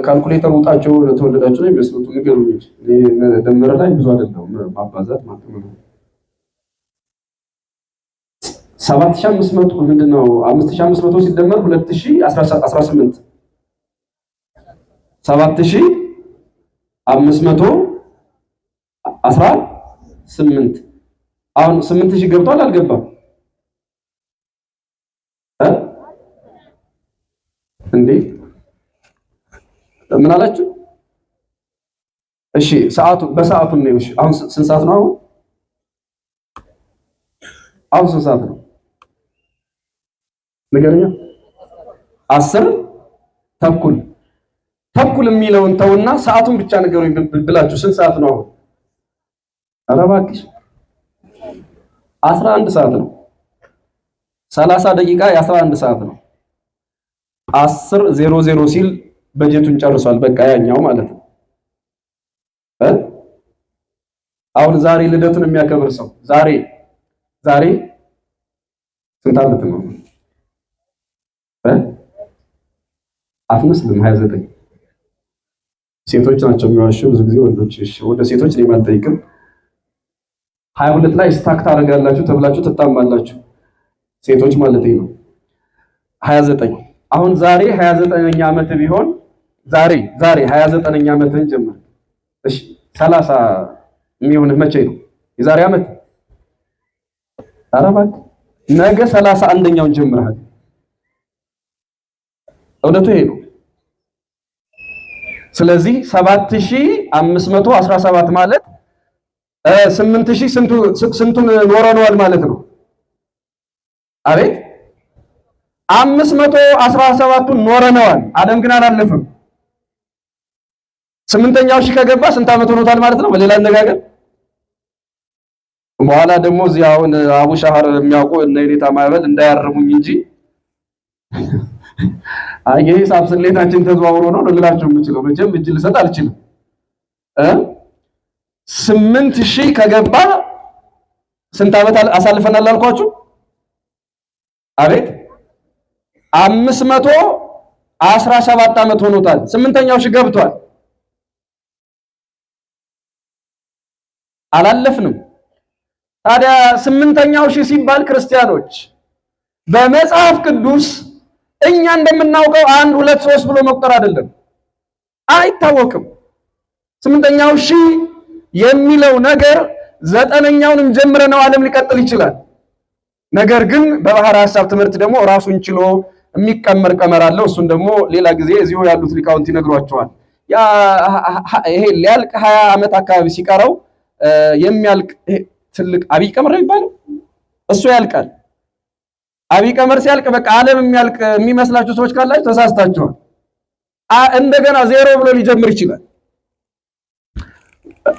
ካልኩሌተር ውጣቸው ተወለዳችሁ ነው የሚመስሉት። ንገሩኝ እንጂ ደምረ ላይ ብዙ አይደለም ማባዛት ማለት ነው። 7500 ምንድነው? 5500 ሲደመር 2018 7518 አሁን 8000 ገብቷል አልገባም? እንዴ ምን አላችሁ? እሺ በሰዓቱ ነው። እሺ አሁን ስንት ሰዓት ነው? አሁን ስንት ሰዓት ነው? ንገረኛ። 10 ተኩል የሚለውን ተውና ሰዓቱን ብቻ ንገሩኝ ብላችሁ ስንት ሰዓት ነው አሁን? ኧረ እባክሽ 11 ሰዓት ነው። 30 ደቂቃ የ11 ሰዓት ነው። 10:00 ሲል በጀቱን ጨርሷል። በቃ ያኛው ማለት ነው አሁን ዛሬ ልደቱን የሚያከብር ሰው ዛሬ ስንት ዓመት ነው? አትመስልም 29 ሴቶች ናቸው የሚዋሹ ብዙ ጊዜ ወንዶች። እሺ ወደ ሴቶች እኔም አልጠይቅም። 22 ላይ ስታክ ታደርጋላችሁ ተብላችሁ ትጣማላችሁ ሴቶች ማለት ነው። 29 አሁን ዛሬ 29ኛ ዓመት ቢሆን ዛሬ 29ኛ ዓመትን ጀምር። እሺ 30 የሚሆንህ መቼ ነው? የዛሬ ዓመት አረባት ነገ 31ኛውን ጀምረሃል። እውነቱ ይሄ ነው። ስለዚህ 7517 ማለት 8000 ስንቱን ኖረነዋል ማለት ነው። አቤት 517ቱን ኖረነዋል። ዓለም ግን አላለፈም። 8ኛው ሺህ ከገባ ስንት ዓመት ሆኖታል ማለት ነው? በሌላ አነጋገር በኋላ ደግሞ እዚህ አሁን አቡ ሻህር የሚያውቁ እነ የኔታ ማዕበል እንዳያርሙኝ እንጂ የሂሳብ ስሌታችን ተዘዋውሮ ነው ልላችሁ የምችለው። መቼም እጅ ልሰጥ አልችልም። 8000 ከገባ ስንት ዓመት አሳልፈናል አልኳችሁ? አቤት 517 ዓመት ሆኖታል። 8ኛው ሺህ ገብቷል። አላለፍንም። ታዲያ 8ኛው ሺህ ሲባል ክርስቲያኖች በመጽሐፍ ቅዱስ እኛ እንደምናውቀው 1 2 3 ብሎ መቁጠር አይደለም፣ አይታወቅም። 8ኛው ሺህ የሚለው ነገር 9ኛውንም ጀምረነው ዓለም ሊቀጥል ይችላል። ነገር ግን በባህር ሐሳብ ትምህርት ደግሞ ራሱን ችሎ የሚቀመር ቀመር አለው። እሱን ደግሞ ሌላ ጊዜ እዚሁ ያሉት ሊቃውንት ይነግሯቸዋል። ያ ይሄ ሊያልቅ 20 ዓመት አካባቢ ሲቀረው የሚያልቅ ትልቅ አብይ ቀመር ይባላል። እሱ ያልቃል። አብይ ቀመር ሲያልቅ በቃ ዓለም የሚያልቅ የሚመስላችሁ ሰዎች ካላችሁ ተሳስታችኋል። እንደገና ዜሮ ብሎ ሊጀምር ይችላል።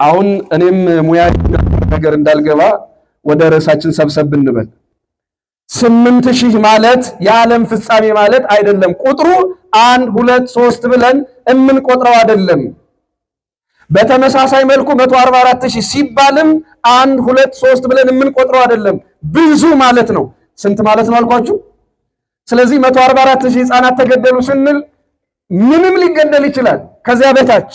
አሁን እኔም ሙያ ነገር እንዳልገባ ወደ ርዕሳችን ሰብሰብ እንበል። 8000 ማለት የዓለም ፍጻሜ ማለት አይደለም። ቁጥሩ 1 2 3 ብለን የምንቆጥረው አይደለም። በተመሳሳይ መልኩ 144000 ሲባልም 1 2 3 ብለን የምንቆጥረው አይደለም። ብዙ ማለት ነው። ስንት ማለት ነው አልኳችሁ? ስለዚህ 144000 ህፃናት ተገደሉ ስንል ምንም ሊገደል ይችላል ከዚያ በታች።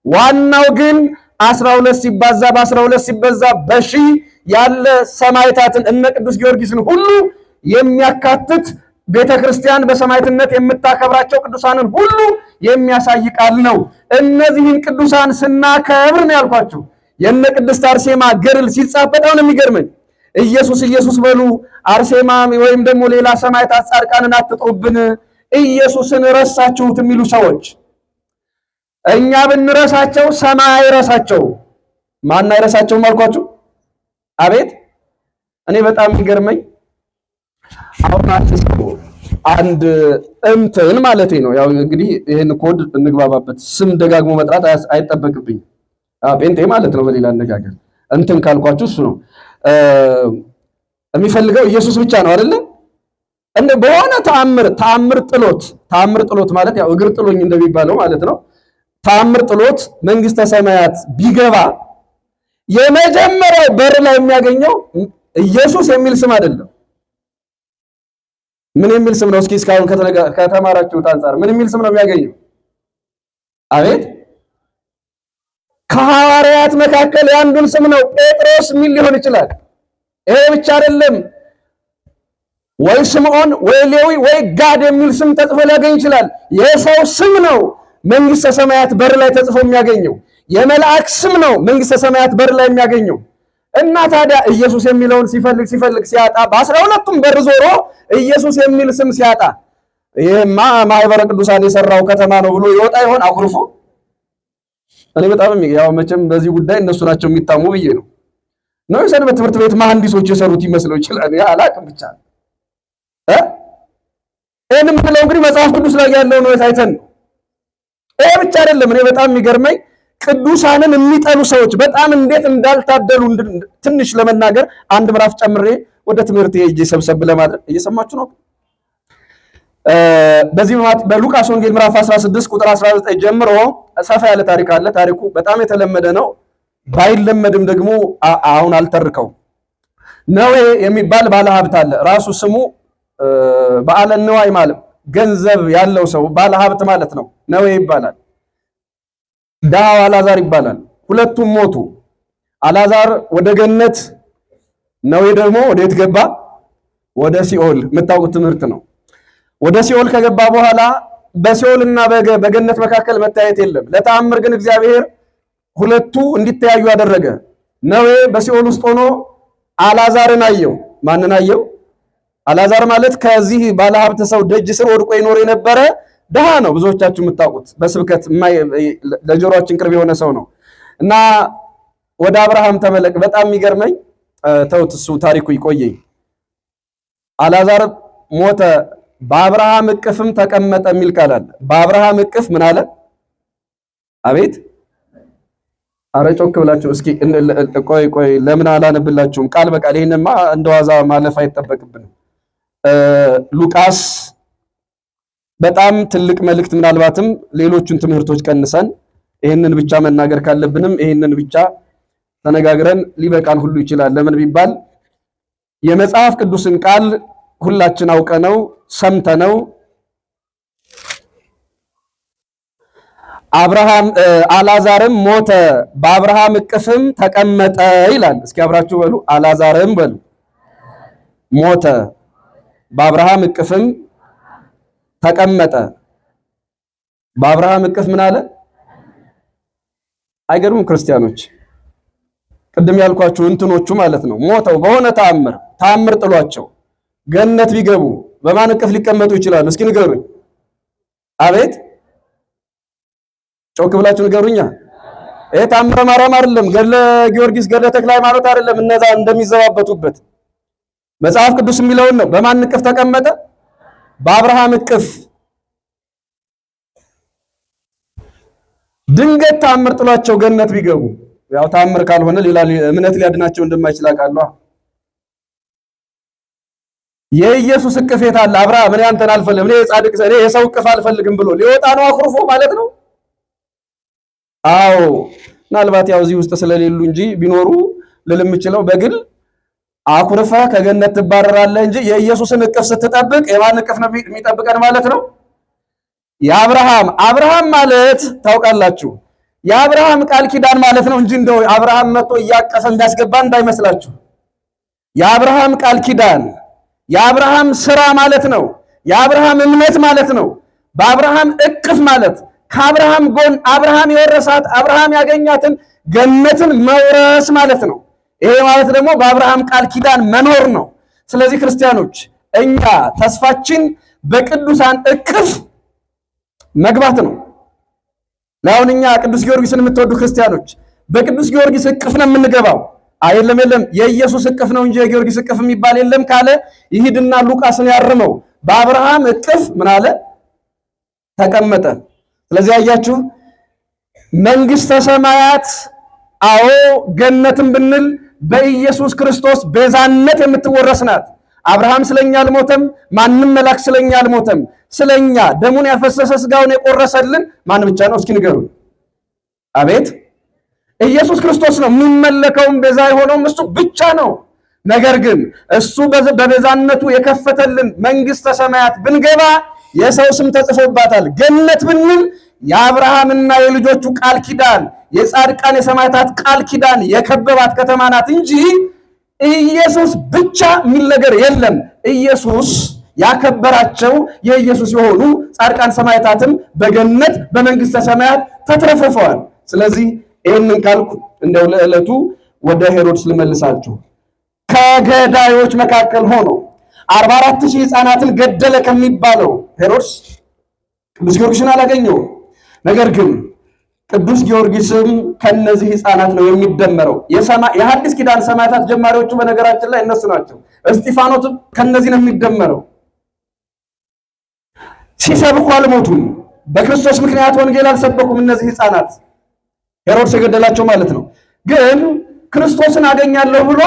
ዋናው ግን 12 ሲባዛ በ12 ሲበዛ በሺህ ያለ ሰማዕታትን እነ ቅዱስ ጊዮርጊስን ሁሉ የሚያካትት ቤተክርስቲያን በሰማዕትነት የምታከብራቸው ቅዱሳንን ሁሉ የሚያሳይ ቃል ነው። እነዚህን ቅዱሳን ስናከብር ነው ያልኳችሁ። የነ ቅድስት አርሴማ ገድል ሲጻፍ በጣም ነው የሚገርመኝ። ኢየሱስ በሉ አርሴማ ወይም ደግሞ ሌላ ሰማዕታት ጻድቃንን አትጥሩብን፣ ኢየሱስን ረሳችሁት የሚሉ ሰዎች እኛ ብንረሳቸው ሰማይ አይረሳቸው። ማን አይረሳቸውም አልኳችሁ? አቤት እኔ በጣም የሚገርመኝ አሁን አንድ እንትን ማለቴ ነው። ያው እንግዲህ ይሄን ኮድ እንግባባበት። ስም ደጋግሞ መጥራት አይጠበቅብኝ። ጴንጤ ማለት ነው በሌላ አነጋገር። እንትን ካልኳችሁ እሱ ነው የሚፈልገው ኢየሱስ ብቻ ነው አይደለ? እንደ በሆነ ተአምር ጥሎት ማለት ያው እግር ጥሎኝ እንደሚባለው ማለት ነው። ተአምር ጥሎት መንግስተ ሰማያት ቢገባ የመጀመሪያው በር ላይ የሚያገኘው ኢየሱስ የሚል ስም አይደለም። ምን የሚል ስም ነው? እስኪ እስካሁን ከተማራችሁት አንፃር ምን የሚል ስም ነው የሚያገኘው? አቤት ከሐዋርያት መካከል ያንዱን ስም ነው። ጴጥሮስ የሚል ሊሆን ይችላል። ይሄ ብቻ አይደለም። ወይ ስምዖን ወይ ሌዊ ወይ ጋድ የሚል ስም ተጽፎ ሊያገኝ ይችላል። የሰው ስም ነው መንግስተ ሰማያት በር ላይ ተጽፎ የሚያገኘው። የመልአክ ስም ነው መንግስተ ሰማያት በር ላይ የሚያገኘው። እና ታዲያ ኢየሱስ የሚለውን ሲፈልግ ሲያጣ በ12ቱም በር ዞሮ ኢየሱስ የሚል ስም ሲያጣ ይሄማ ማህበረ ቅዱሳን የሰራው ከተማ ነው ብሎ ይወጣ ይሆን አኩርፎ? እኔ በጣም ያው መቼም በዚህ ጉዳይ እነሱ ናቸው የሚታሙ ብዬ ነው የሰንበት ትምህርት ቤት መሐንዲሶች የሰሩት ይመስለው ይችላል። ያ አላቅም ብቻ እኔም ብለው እንግዲህ መጽሐፍ ቅዱስ ላይ ያለው ነው ታይተን ነው። ይሄ ብቻ አይደለም። እኔ በጣም የሚገርመኝ ቅዱሳንን የሚጠሉ ሰዎች በጣም እንዴት እንዳልታደሉ ትንሽ ለመናገር አንድ ምዕራፍ ጨምሬ ወደ ትምህርት ሄጄ ሰብሰብ ለማድረግ እየሰማችሁ ነው። በዚህ በሉቃስ ወንጌል ምዕራፍ 16 ቁጥር 19 ጀምሮ ሰፋ ያለ ታሪክ አለ። ታሪኩ በጣም የተለመደ ነው። ባይለመድም ደግሞ አሁን አልተርከው። ነዌ የሚባል ባለሀብት አለ። ራሱ ስሙ በዓለ ነዋይ ማለት ገንዘብ ያለው ሰው ባለሀብት ማለት ነው። ነዌ ይባላል። ድሃው አልዓዛር ይባላል። ሁለቱም ሞቱ። አልዓዛር ወደ ገነት፣ ነዌ ደግሞ ወዴት ገባ? ወደ ሲኦል። የምታውቁት ትምህርት ነው። ወደ ሲኦል ከገባ በኋላ በሲኦልና በገነት መካከል መታየት የለም። ለተአምር ግን እግዚአብሔር ሁለቱ እንዲተያዩ አደረገ። ነዌ በሲኦል ውስጥ ሆኖ አልዓዛርን አየው። ማንን አየው? አልዓዛር ማለት ከዚህ ባለሀብት ሰው ደጅ ስር ወድቆ ይኖር የነበረ ድሃ ነው። ብዙዎቻችሁ የምታውቁት በስብከት ለጆሮአችን ቅርብ የሆነ ሰው ነው። እና ወደ አብርሃም ተመለክ። በጣም የሚገርመኝ ተውት፣ እሱ ታሪኩ ይቆየኝ። አልዓዛር ሞተ፣ በአብርሃም እቅፍም ተቀመጠ የሚል ቃል አለ። በአብርሃም እቅፍ ምን አለ? አቤት! አረ ጮክ ብላችሁ እስኪ ቆይ ለምን አላነብላችሁም? ቃል በቃል ይሄንማ እንደዋዛ ማለፍ አይጠበቅብንም። ሉቃስ በጣም ትልቅ መልእክት፣ ምናልባትም ሌሎቹን ትምህርቶች ቀንሰን ይሄንን ብቻ መናገር ካለብንም ይሄንን ብቻ ተነጋግረን ሊበቃን ሁሉ ይችላል። ለምን ቢባል የመጽሐፍ ቅዱስን ቃል ሁላችን አውቀነው ሰምተነው አልዓዛርም ሞተ በአብርሃም እቅፍም ተቀመጠ ይላል። እስኪ አብራችሁ በሉ። አልዓዛርም በሉ ሞተ በአብርሃም እቅፍም ተቀመጠ። በአብርሃም እቅፍ ምን አለ? አይገርምም? ክርስቲያኖች ቅድም ያልኳችሁ እንትኖቹ ማለት ነው። ሞተው በሆነ ተአምር ጥሏቸው ገነት ቢገቡ በማን እቅፍ ሊቀመጡ ይችላሉ? እስኪ ንገሩኝ። አቤት ጮክ ብላችሁ ንገሩኛ። ታምረ ማርያም አይደለም፣ ገድለ ጊዮርጊስ፣ ገድለ ተክለ ሃይማኖት አይደለም። እነዛ እንደሚዘባበቱበት መጽሐፍ ቅዱስ የሚለውን ነው። በማን እቅፍ ተቀመጠ? በአብርሃም እቅፍ። ድንገት ታምር ጥሏቸው ገነት ቢገቡ፣ ያው ታምር ካልሆነ ሌላ እምነት ሊያድናቸው እንደማይችል አውቃለሁ። የኢየሱስ እቅፍ የት አለ? አብርሃም እኔ አንተን አልፈልግም፣ እኔ የጻድቅ እኔ የሰው እቅፍ አልፈልግም ብሎ ሊወጣ ነው አኩርፎ ማለት ነው። አዎ ምናልባት ያው እዚህ ውስጥ ስለሌሉ እንጂ ቢኖሩ ልልም የምችለው በግል አኩርፈ ከገነት ትባረራለህ እንጂ የኢየሱስን እቅፍ ስትጠብቅ የማን እቅፍ ነው የሚጠብቀን ማለት ነው? አብርሃም ማለት ታውቃላችሁ፣ የአብርሃም ቃል ኪዳን ማለት ነው እንጂ እንደው አብርሃም መጥቶ እያቀፈ እንዳስገባ እንዳይመስላችሁ። የአብርሃም ቃል ኪዳን የአብርሃም ስራ ማለት ነው። የአብርሃም እምነት ማለት ነው። በአብርሃም እቅፍ ማለት ከአብርሃም ጎን አብርሃም የወረሳት አብርሃም ያገኛትን ገነትን መውረስ ማለት ነው። ይሄ ማለት ደግሞ በአብርሃም ቃል ኪዳን መኖር ነው። ስለዚህ ክርስቲያኖች እኛ ተስፋችን በቅዱሳን እቅፍ መግባት ነው። ለአሁን እኛ ቅዱስ ጊዮርጊስን የምትወዱ ክርስቲያኖች በቅዱስ ጊዮርጊስ እቅፍ ነው የምንገባው። የለም የኢየሱስ እቅፍ ነው እንጂ የጊዮርጊስ እቅፍ የሚባል የለም ካለ ይሂድና ሉቃስን ያርመው። በአብርሃም እቅፍ ምን አለ? ተቀመጠ። ስለዚህ አያችሁ መንግስተ ሰማያት አዎ ገነትን ብንል በኢየሱስ ክርስቶስ ቤዛነት የምትወረስ ናት። አብርሃም ስለኛ አልሞተም፣ ማንም መልአክ ስለኛ አልሞተም። ስለኛ ደሙን ያፈሰሰ ስጋውን የቆረሰልን ማን ብቻ ነው? እስኪ ንገሩን። አቤት ኢየሱስ ክርስቶስ ነው። የሚመለከውም ቤዛ የሆነውም እሱ ብቻ ነው። ነገር ግን እሱ በቤዛነቱ የከፈተልን መንግስተ ሰማያት ብንገባ የሰው ስም ተጽፎባታል። ገነት ብንል የአብርሃምና የልጆቹ ቃል ኪዳን የጻድቃን የሰማዕታት ቃል ኪዳን የከበባት ከተማ ናት እንጂ ኢየሱስ ብቻ የሚል ነገር የለም። ኢየሱስ ያከበራቸው የኢየሱስ የሆኑ ጻድቃን ሰማዕታትም በገነት በመንግስተ ሰማያት ተትረፍርፈዋል። ስለዚህ ይህንን ካልኩ እንደው ለዕለቱ ወደ ሄሮድስ ልመልሳችሁ። ከገዳዮች መካከል ሆኖ 44,000 ሕፃናትን ገደለ ከሚባለው ሄሮድስ ቅዱስ ጊዮርጊስን አላገኘው። ነገር ግን ቅዱስ ጊዮርጊስም ከነዚህ ሕፃናት ነው የሚደመረው። የሐዲስ ኪዳን ሰማዕታት ጀማሪዎቹ በነገራችን ላይ እነሱ ናቸው። እስጢፋኖስ ከነዚህ ነው የሚደመረው። ሲሰብኩ አልሞቱም። በክርስቶስ ምክንያት ወንጌል አልሰበኩም። እነዚህ ሕፃናት ሄሮድስ የገደላቸው ማለት ነው። ግን ክርስቶስን አገኛለሁ ብሎ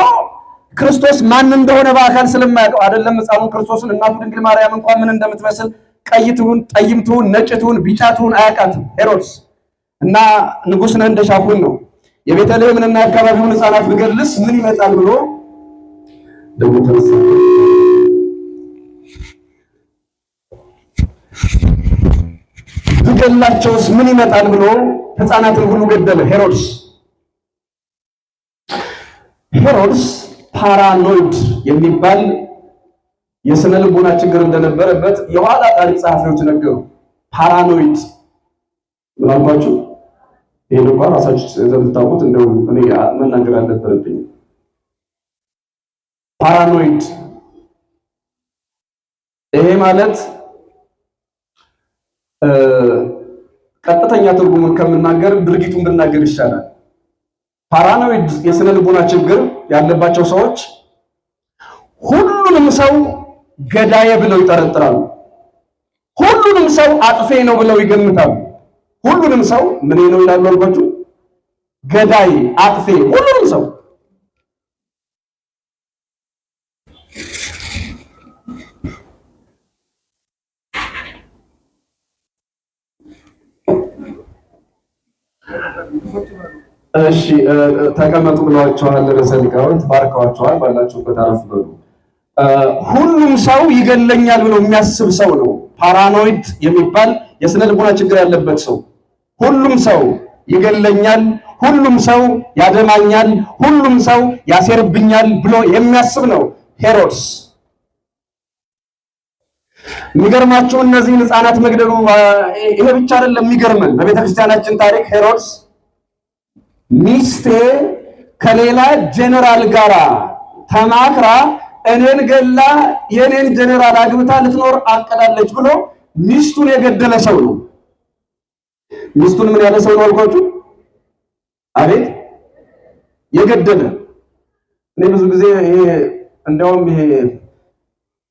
ክርስቶስ ማን እንደሆነ በአካል ስለማያውቀው አይደለም ሕፃኑን ክርስቶስን እናቱ ድንግል ማርያም እንኳን ምን እንደምትመስል ቀይ ትሁን ጠይም ትሁን ነጭ ትሁን ቢጫ ትሁን አያውቃትም ሄሮድስ። እና ንጉሥ ነህ እንደሻሁን ነው የቤተልሔምንና አካባቢውን ሕፃናት ብገድልስ ምን ይመጣል ብሎ ደግሞ ተነሳ። ብገድላቸውስ ምን ይመጣል ብሎ ሕፃናትን ሁሉ ገደለ። ሄሮድስ ፓራኖይድ የሚባል የስነ ልቦና ችግር እንደነበረበት የኋላ ታሪክ ጸሐፊዎች ነገሩ። ፓራኖይድ ምናልባችሁ ይሄን እንኳን ራሳችሁ እንደምታውቁት እንደው እኔ መናገር አልነበረብኝም። ፓራኖይድ ይሄ ማለት ቀጥተኛ ትርጉሙን ከምናገር ድርጊቱን ብናገር ይሻላል። ፓራኖይድ የስነ ልቦና ችግር ያለባቸው ሰዎች ሁሉንም ሰው ገዳዬ ብለው ይጠረጥራሉ። ሁሉንም ሰው አጥፌ ነው ብለው ይገምታሉ። ሁሉንም ሰው ምን ነው ይላሉ አልኳችሁ? ገዳይ፣ አጥፌ፣ ሁሉንም ሰው። እሺ ተቀመጡ ብለዋቸዋል። ርዕሰ ሊቃውንት ባርከዋቸዋል። ባላችሁበት አረፍ በሉ። ሁሉም ሰው ይገለኛል ብሎ የሚያስብ ሰው ነው ፓራኖይድ የሚባል የስነ ልቦና ችግር ያለበት ሰው። ሁሉም ሰው ይገለኛል፣ ሁሉም ሰው ያደማኛል፣ ሁሉም ሰው ያሴርብኛል ብሎ የሚያስብ ነው ሄሮድስ። የሚገርማችሁ እነዚህን ሕፃናት መግደሉ ይሄ ብቻ አይደለም። የሚገርመን በቤተክርስቲያናችን ታሪክ ሄሮድስ ሚስቴ ከሌላ ጀነራል ጋራ ተማክራ እኔን ገላ የኔን ጀነራል አግብታ ልትኖር አቀዳለች ብሎ ሚስቱን የገደለ ሰው ነው። ሚስቱን ምን ያለ ሰው ነው አልኳችሁ? አቤት የገደለ። እኔ ብዙ ጊዜ እንደውም ይሄ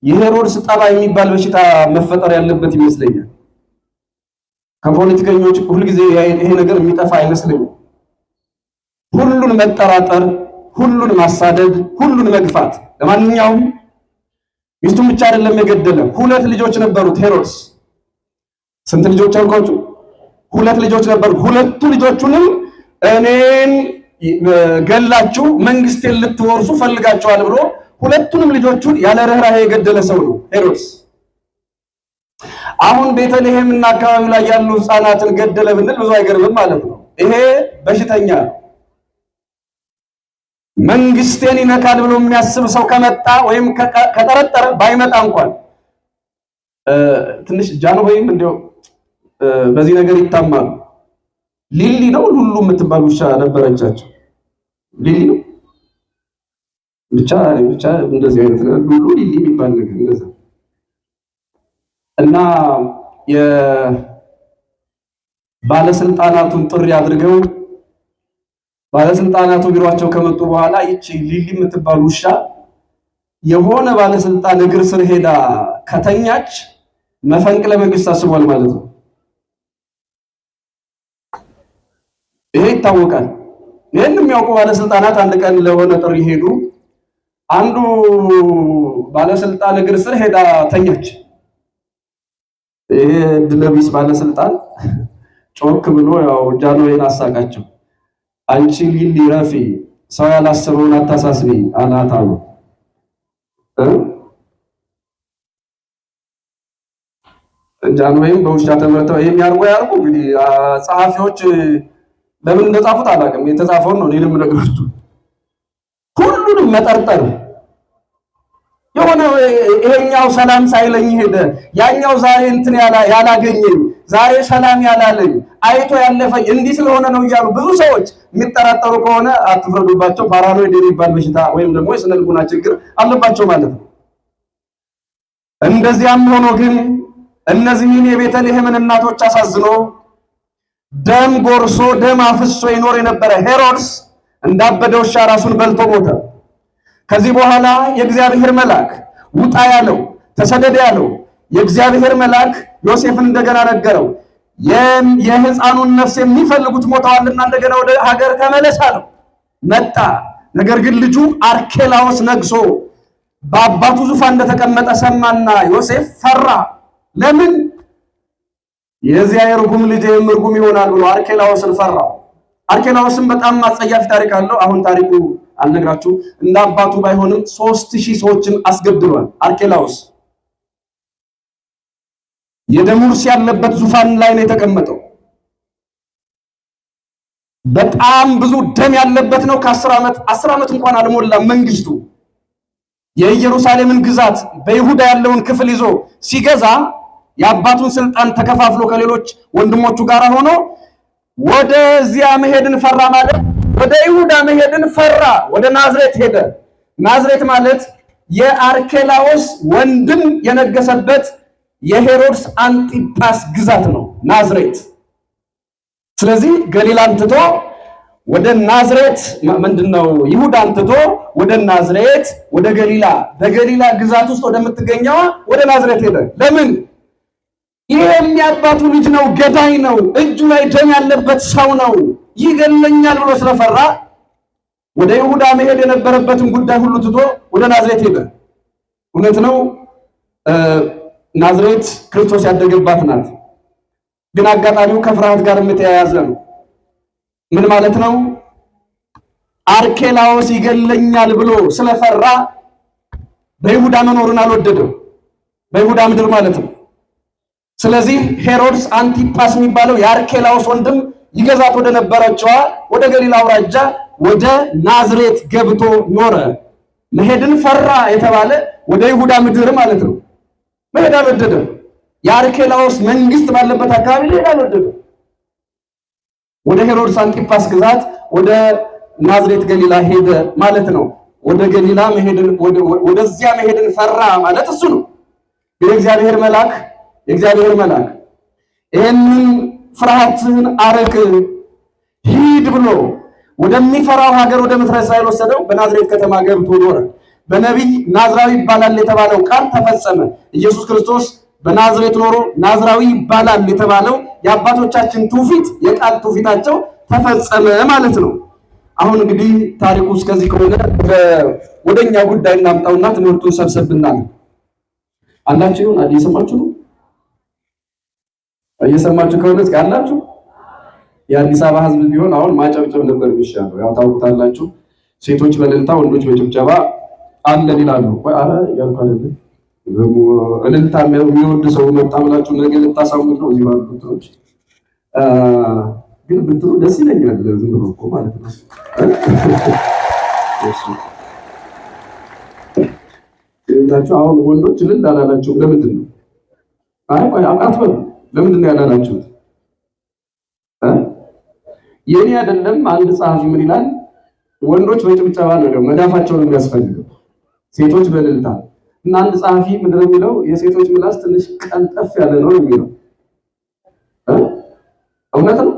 የሄሮድስ ጠባይ የሚባል በሽታ መፈጠር ያለበት ይመስለኛል። ከፖለቲከኞች ሁልጊዜ ይሄ ነገር የሚጠፋ አይመስለኝም። ሁሉን መጠራጠር፣ ሁሉን ማሳደድ፣ ሁሉን መግፋት። ለማንኛውም ሚስቱን ብቻ አይደለም የገደለ፣ 2 ልጆች ነበሩት ሄሮድስ። ስንት ልጆች አልኳችሁ? 2 ልጆች ነበሩት። 2ቱ ልጆቹንም እኔን ገላችሁ መንግስቴን ልትወርሱ ፈልጋችኋል ብሎ 2ቱንም ልጆቹን ያለ ርህራሄ የገደለ ሰው ነው ሄሮድስ። አሁን ቤተልሔም እና አካባቢው ላይ ያሉ ሕፃናትን ገደለ ብንል ብዙ አይገርምም ማለት ነው። ይሄ በሽተኛ ነው። መንግስቴን ይነካል ብሎ የሚያስብ ሰው ከመጣ ወይም ከጠረጠረ ባይመጣ እንኳን ትንሽ ጃንሆይም እንደው በዚህ ነገር ይታማሉ። ሊሊ ነው ሉሉ የምትባል ውሻ ነበረቻቸው። ሊሊ ነው ብቻ እንደዚህ አይነት ነገር ሉሉ ሊሊ የሚባል ነገር እንደዛ እና የባለስልጣናቱን ጥሪ አድርገው ባለስልጣናቱ ቢሮአቸው ከመጡ በኋላ ይቺ ሊሊ የምትባል ውሻ የሆነ ባለስልጣን እግር ስር ሄዳ ከተኛች መፈንቅለ መንግስት አስቧል ማለት ነው። ይሄ ይታወቃል። ይሄን የሚያውቁ ባለስልጣናት አንድ ቀን ለሆነ ጥሪ ሄዱ። አንዱ ባለስልጣን እግር ስር ሄዳ ተኛች። ይሄ ድለቢስ ባለስልጣን ጮክ ብሎ ያው ጃንሆይን አሳቃቸው። አንቺ ሊሊ ረፊ፣ ሰው ያላሰበውን አታሳስቢ አላት አሉ። ጃንሆይም በውሻ ተመርተው ይሄን ያርጉ። እንግዲህ ጸሐፊዎች ለምን እንደጻፉት አላውቅም። የተጻፈውን ነው እኔንም ነግራችሁ። ሁሉንም መጠርጠር የሆነ ይሄኛው ሰላም ሳይለኝ ሄደ፣ ያኛው ዛሬ እንትን ያላገኘኝ፣ ዛሬ ሰላም ያላለኝ፣ አይቶ ያለፈኝ እንዲህ ስለሆነ ነው እያሉ ብዙ ሰዎች የሚጠራጠሩ ከሆነ አትፍረዱባቸው። ፓራኖይድ የሚባል በሽታ ወይም ደግሞ የስነ ልቦና ችግር አለባቸው ማለት ነው። እንደዚያም ሆኖ ግን እነዚህን የቤተልሔምን እናቶች አሳዝኖ ደም ጎርሶ ደም አፍሶ ይኖር የነበረ ሄሮድስ እንዳበደ ውሻ ራሱን በልቶ ሞተ። ከዚህ በኋላ የእግዚአብሔር መልአክ ውጣ ያለው ተሰደደ ያለው የእግዚአብሔር መልአክ ዮሴፍን እንደገና ነገረው። የሕፃኑን ነፍስ የሚፈልጉት ሞተዋልና እንደገና ወደ ሀገር ተመለስ አለው። መጣ። ነገር ግን ልጁ አርኬላዎስ ነግሶ በአባቱ ዙፋን እንደተቀመጠ ሰማና ዮሴፍ ፈራ። ለምን? የዚያ የርጉም ልጅ የምርጉም ይሆናል ብሎ አርኬላዎስን ፈራው። አርኬላዎስም በጣም አጸያፊ ታሪክ አለው። አሁን ታሪኩ አልነግራችሁ። እንደ አባቱ ባይሆንም 3000 ሰዎችን አስገድሏል። አርኬላዎስ የደሙርስ ያለበት ዙፋን ላይ ነው የተቀመጠው። በጣም ብዙ ደም ያለበት ነው። ከ10 ዓመት እንኳን አልሞላም መንግስቱ። የኢየሩሳሌምን ግዛት በይሁዳ ያለውን ክፍል ይዞ ሲገዛ የአባቱን ስልጣን ተከፋፍሎ ከሌሎች ወንድሞቹ ጋር ሆኖ ወደዚያ መሄድን ፈራ ማለት ወደ ይሁዳ መሄድን ፈራ። ወደ ናዝሬት ሄደ። ናዝሬት ማለት የአርኬላዎስ ወንድም የነገሰበት የሄሮድስ አንቲጳስ ግዛት ነው ናዝሬት። ስለዚህ ገሊላን ትቶ ወደ ናዝሬት ምንድነው ይሁዳን ትቶ ወደ ናዝሬት ወደ ገሊላ በገሊላ ግዛት ውስጥ ወደምትገኘው ወደ ናዝሬት ሄደ። ለምን? ይሄ የሚያባቱ ልጅ ነው፣ ገዳይ ነው፣ እጁ ላይ ደም ያለበት ሰው ነው፣ ይገለኛል ብሎ ስለፈራ ወደ ይሁዳ መሄድ የነበረበትን ጉዳይ ሁሉ ትቶ ወደ ናዝሬት ሄደ። እውነት ነው፣ ናዝሬት ክርስቶስ ያደገባት ናት። ግን አጋጣሚው ከፍርሃት ጋር የተያያዘ ነው። ምን ማለት ነው? አርኬላዎስ ይገለኛል ብሎ ስለፈራ በይሁዳ መኖርን አልወደደም፣ በይሁዳ ምድር ማለት ነው። ስለዚህ ሄሮድስ አንቲጳስ የሚባለው የአርኬላዎስ ወንድም ይገዛት ወደ ነበረችዋ ወደ ገሊላ አውራጃ ወደ ናዝሬት ገብቶ ኖረ። መሄድን ፈራ የተባለ ወደ ይሁዳ ምድር ማለት ነው። መሄድ አልወደደም። የአርኬላዎስ መንግስት ባለበት አካባቢ መሄድ አልወደደም። ወደ ሄሮድስ አንቲጳስ ግዛት ወደ ናዝሬት ገሊላ ሄደ ማለት ነው። ወደ ገሊላ መሄድን ወደዚያ መሄድን ፈራ ማለት እሱ ነው። የእግዚአብሔር መልአክ ይህንን ፍርሃትን አርቅ ሂድ ብሎ ወደሚፈራው ሀገር ወደ ምድረ እስራኤል ወሰደው። በናዝሬት ከተማ ገብቶ ኖረ። በነቢይ ናዝራዊ ይባላል የተባለው ቃል ተፈጸመ። ኢየሱስ ክርስቶስ በናዝሬት ኖሮ ናዝራዊ ይባላል የተባለው የአባቶቻችን ትውፊት የቃል ትውፊታቸው ተፈጸመ ማለት ነው። አሁን እንግዲህ ታሪኩ እስከዚህ ከሆነ ወደኛ ጉዳይ እናምጣውና ትምህርቱን ሰብሰብና አላችሁ ይሁን እየሰማችሁ ነው። እየሰማችሁ ከሆነ እስኪ አላችሁ። የአዲስ አበባ ሕዝብ ቢሆን አሁን ማጨብጨብ ነበር የሚሻለው። ያው ታውቁታላችሁ፣ ሴቶች በእልልታ ወንዶች በጭብጨባ አለን ይላሉ። ወይ አረ ያልኩ አይደል? እልልታ የሚወድ ሰው መጣ ብላችሁ ነገ ልታሳምኑ ነው እዚህ ባሉት ግን ብትሉ ደስ ይለኛል። ዝም ብሎ እኮ ማለት ነው። እሺ አሁን ወንዶች እልል አላላችሁ ለምንድን ነው? አይ አትበሉ። ለምንድን ነው ያላላችሁት? የኔ አይደለም። አንድ ጸሐፊ ምን ይላል? ወንዶች በጭብጨባ ነው መዳፋቸው ነው የሚያስፈልገው፣ ሴቶች በእልልታ እና አንድ ጸሐፊ ምንድን ነው የሚለው? የሴቶች ምላስ ትንሽ ቀልጠፍ ያለ ነው የሚለው። እውነት ነው።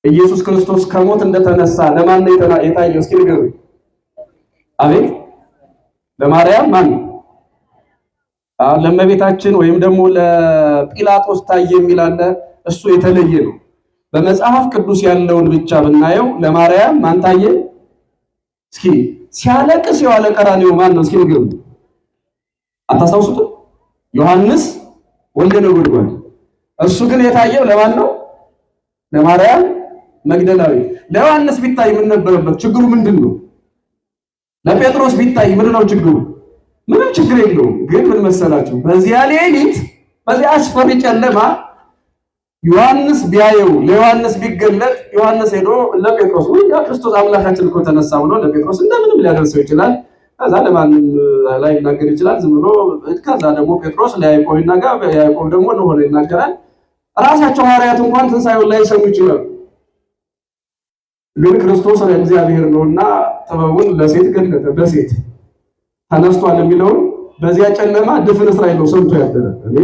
ኢየሱስ ክርስቶስ ከሞት እንደተነሳ ለማን ነው የታየው? እስኪ ንገሩኝ። አቤት ለማርያም ማን? ለእመቤታችን ወይም ደግሞ ለጲላጦስ ታየ የሚል አለ። እሱ የተለየ ነው። በመጽሐፍ ቅዱስ ያለውን ብቻ ብናየው ለማርያም ማን ታየ? እስኪ ሲያለቅስ የዋለ ቀራንዮ ማን ነው? እስኪ ንገሩኝ። አታስታውሱትም? ዮሐንስ ወልደ ነጎድጓድ። እሱ ግን የታየው ለማን ነው? ለማርያም መግደላዊ። ለዮሐንስ ቢታይ ምን ነበረበት? ችግሩ ምንድን ነው? ለጴጥሮስ ቢታይ ምን ነው ችግሩ? ምንም ችግር የለውም። ግን ምን መሰላችሁ? በዚያ ሌሊት በዚያ አስፈሪ ጨለማ ዮሐንስ ቢያየው ለዮሐንስ ቢገለጥ ዮሐንስ ሄዶ ለጴጥሮስ ያ ክርስቶስ አምላካችን እኮ ተነሳ ብሎ ለጴጥሮስ እንደምንም ሊያደርሰው ይችላል። ከዛ ለማንም ላይ ይናገር ይችላል ዝም ብሎ። ከዛ ደግሞ ጴጥሮስ ለያዕቆብ ይናገራል፣ ያዕቆብ ደግሞ ለሆነ ይናገራል። ራሳቸው ሐዋርያት እንኳን ትንሣኤውን ላይ ሰሙ ይችላል። ግን ክርስቶስ እግዚአብሔር ነውና ጥበቡን ለሴት ገለጠ። በሴት ተነስቷል የሚለውን በዚያ ጨለማ ድፍን እስራኤል ነው ሰምቶ ያደረ። እኔ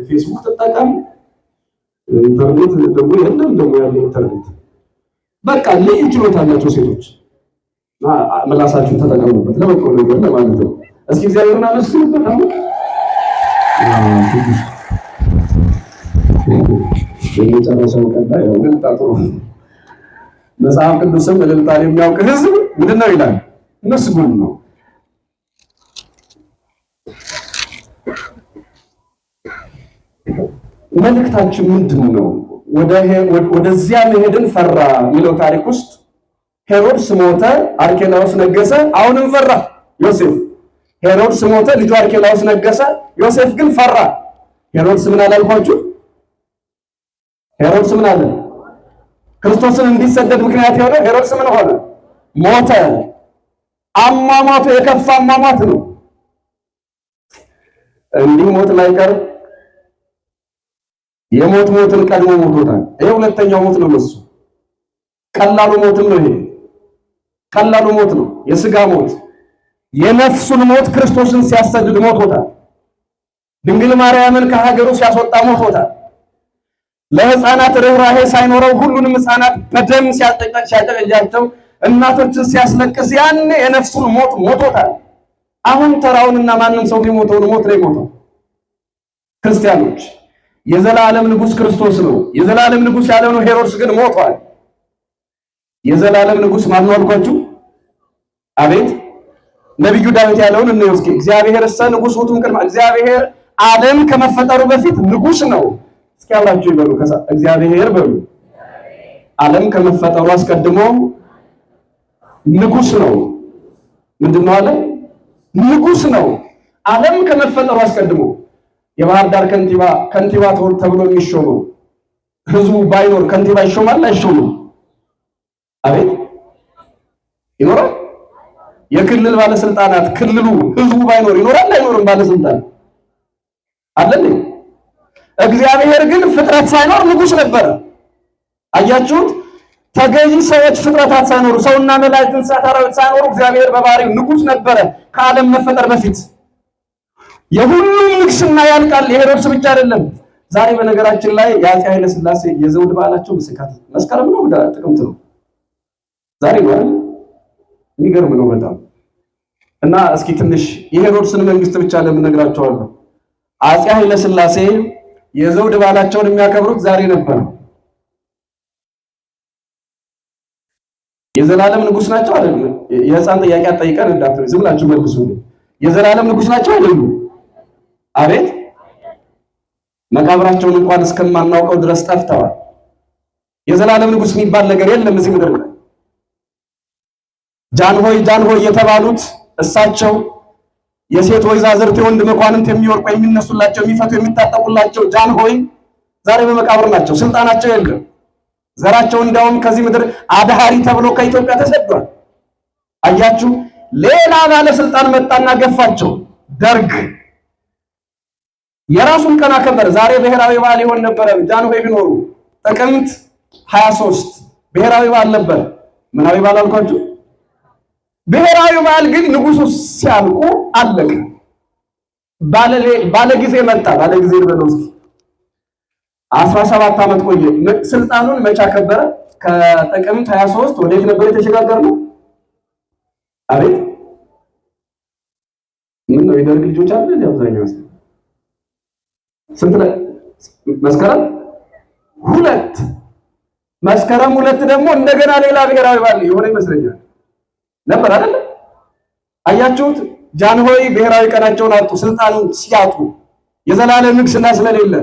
ፌስቡክ ተጠቀም ኢንተርኔት ደግሞ የለም ደግሞ ያለው ኢንተርኔት በቃ ልዩ ችሎታ አላቸው ሴቶች። ምላሳችሁን ተጠቀሙበት ለበቀው ነገር ለማለት ነው። እስኪ እግዚአብሔርን አመስግኑበት። አሁን የመጨረሻው ቀን ላይ እልልታ ጥሩ መጽሐፍ ቅዱስም እልልታን የሚያውቅ ሕዝብ ምንድን ነው ይላል? ምስጉን ነው። መልእክታችን ምንድነው? ወደዚያ መሄድን ፈራ የሚለው ታሪክ ውስጥ ሄሮድስ ሞተ፣ አርኬላዎስ ነገሰ። አሁንም ፈራ ዮሴፍ። ሄሮድስ ሞተ፣ ልጁ አርኬላዎስ ነገሰ። ዮሴፍ ግን ፈራ። ሄሮድስ ምን አላልኳችሁ? ሄሮድስ ምን አለ? ክርስቶስን እንዲሰደድ ምክንያት የሆነው ሄሮድስ ምን ሆነ? ሞተ። አሟሟቱ የከፋ አሟሟት ነው። እንዲህ ሞት ላይቀር ሞትን ቀድሞ ሞቶታል። ይሄ ሁለተኛው ሞት ነው። እሱ ቀላሉ ሞት ነው። ይሄ ቀላሉ ሞት ነው፣ የሥጋ ሞት። የነፍሱን ሞት ክርስቶስን ሲያሰድድ ሞቶታል። ድንግል ማርያምን ከሀገሩ ሲያስወጣ ሞቶታል። ለሕፃናት ርኅራኄ ሳይኖረው ሁሉንም ሕፃናት በደም ሲያጨቀያቸው እናቶችን ሲያስለቅስ ያን የነፍሱን ሞት ሞቶታል። አሁን ተራውንና ማንም ሰው ሊሞተውን ሞት ላይ ሞተው። ክርስቲያኖች የዘላለም ንጉሥ ክርስቶስ ነው። የዘላለም ንጉሥ ያለው ነው። ሄሮድስ ግን ሞቷል። የዘላለም ንጉሥ ማን ነው አልኳችሁ? አቤት ነቢዩ ዳዊት ያለውን እንየው እስኪ። እግዚአብሔር እሰ ንጉሥ ውእቱ ቅድመ እግዚአብሔር ዓለም ከመፈጠሩ በፊት ንጉሥ ነው። እስኪ አብራችሁ ይበሉ። ከዛ እግዚአብሔር በሉ። ዓለም ከመፈጠሩ አስቀድሞ ንጉሥ ነው። ምንድነው አለ? ንጉሥ ነው። ዓለም ከመፈጠሩ አስቀድሞ የባህር ዳር ከንቲባ ተብሎ የሚሾመው ህዝቡ ባይኖር ከንቲባ ይሾማል አይሾምም? አቤት ይኖራል። የክልል ባለስልጣናት ክልሉ ህዝቡ ባይኖር ይኖራል አይኖርም? ባለስልጣን አለ። እግዚአብሔር ግን ፍጥረት ሳይኖር ንጉሥ ነበረ። አያችሁት? ተገዢ ሰዎች ፍጥረታት ሳይኖሩ ሰውና መላእክት እንስሳት አራዊት ሳይኖሩ እግዚአብሔር በባህሪው ንጉሥ ነበረ ከዓለም መፈጠር በፊት። የሁሉም ንግስና ያልቃል። የሄሮድስ ብቻ አይደለም። ዛሬ በነገራችን ላይ የአፄ ኃይለ ሥላሴ የዘውድ በዓላቸው መስከረም ነው፣ ጥቅምት ነው። ዛሬ ነው አይደል? የሚገርም ነው በጣም። እና እስኪ ትንሽ የሄሮድስን መንግስት ብቻ ለምን ነግራቸዋለሁ። አፄ ኃይለ ሥላሴ የዘውድ በዓላቸውን የሚያከብሩት ዛሬ ነበር። የዘላለም ንጉሥ ናቸው አይደል? የህፃን ጥያቄ አጠይቀን እንዳትሉ ዝም ብላችሁ መልሱ። የዘላለም ንጉሥ ናቸው አይደሉ? አቤት መቃብራቸውን እንኳን እስከማናውቀው ድረስ ጠፍተዋል። የዘላለም ንጉሥ የሚባል ነገር የለም እዚህ ምድር ላይ። ጃንሆይ የተባሉት እሳቸው የሴት ወይዛዝርት የወንድ መኳንንት የሚወርቁ የሚነሱላቸው የሚፈቱ የሚታጠቁላቸው ጃንሆይ ዛሬ በመቃብር ናቸው። ስልጣናቸው የለም። ዘራቸው እንዲያውም ከዚህ ምድር አድሃሪ ተብሎ ከኢትዮጵያ ተሰዷል። አያችሁ፣ ሌላ ባለስልጣን መጣና ገፋቸው። ደርግ የራሱን ቀን አከበረ። ዛሬ ብሔራዊ በዓል ይሆን ነበረ ጃንሆይ ቢኖሩ። ጥቅምት 23 ብሔራዊ በዓል ነበር። ምናዊ በዓል አልኳችሁ? ብሔራዊ በዓል ግን ንጉሱ ሲያልቁ አለቀ። ባለጊዜ መጣ። ባለጊዜ ልበለው እስኪ 17 ዓመት ቆየ። ስልጣኑን መቻ ከበረ። ከጥቅምት 23 ወዴት ነበር የተሸጋገርነው? አቤት ምን ነው የደርግ ልጆች አይደል? አብዛኛው ስንት መስከረም 2 መስከረም 2 ደግሞ እንደገና ሌላ ብሔራዊ በዓል የሆነ ይመስለኛል ነበር አይደል? አያችሁት? ጃንሆይ ብሔራዊ ቀናቸውን አጡ። ስልጣን ሲያጡ የዘላለም ንግስና ስለሌለ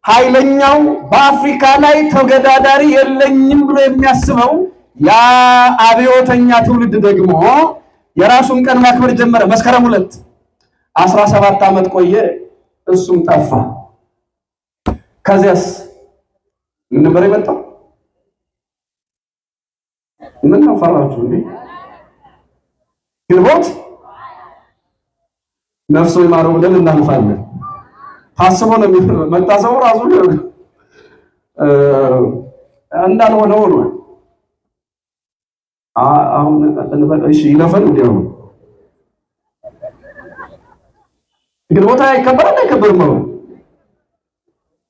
ኃይለኛው በአፍሪካ ላይ ተገዳዳሪ የለኝም ብሎ የሚያስበው ያ አብዮተኛ ትውልድ ደግሞ የራሱን ቀን ማክበር ጀመረ። መስከረም 2 17 ዓመት ቆየ። እሱም ጠፋ። ከዚያስ ምን ነበር የመጣው? ምን ነው ፈራችሁ እንዴ? ግንቦት ነፍሶ ይማረው ብለን እናልፋለን። ታስቦ ነው መታሰቡ ራሱ እንዳልሆነ ሆኖ አሁን እሺ ይለፈን እንዴ? ነው ግንቦት አይከበራል አይከበርም? ነው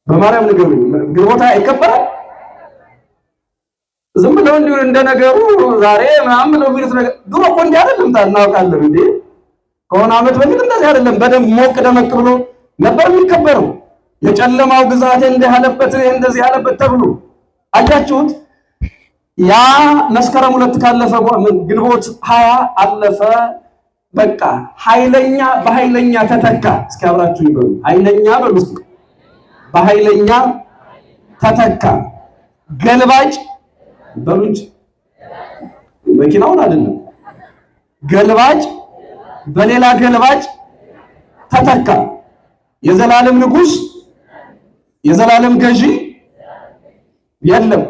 በማርያም ንገሩኝ። ግንቦት አይከበራል? ዝም ብለው እንዲሁ እንደነገሩ ዛሬ ምናምን ብለው ቢሉት ነገር ድሮ እኮ እንዲህ አይደለም። ታናውቃለህ እንዴ? ከሆነ ዓመት በፊት እንደዚህ አይደለም። በደንብ ሞቅ ደመቅ ብሎ ነበር የሚከበረው። የጨለማው ግዛት እንዲህ ያለበት እንደዚህ ያለበት ተብሎ አያችሁት። ያ መስከረም 2 ካለፈ ግንቦት 20 አለፈ። በቃ ኃይለኛ በኃይለኛ ተተካ። እስኪ አብራችሁ ይበሉ። ኃይለኛ በሉ እስኪ በኃይለኛ ተተካ። ገልባጭ በሉንጭ መኪናውን አይደለም፣ ገልባጭ በሌላ ገልባጭ ተተካ። የዘላለም ንጉስ የዘላለም ገዢ የለም።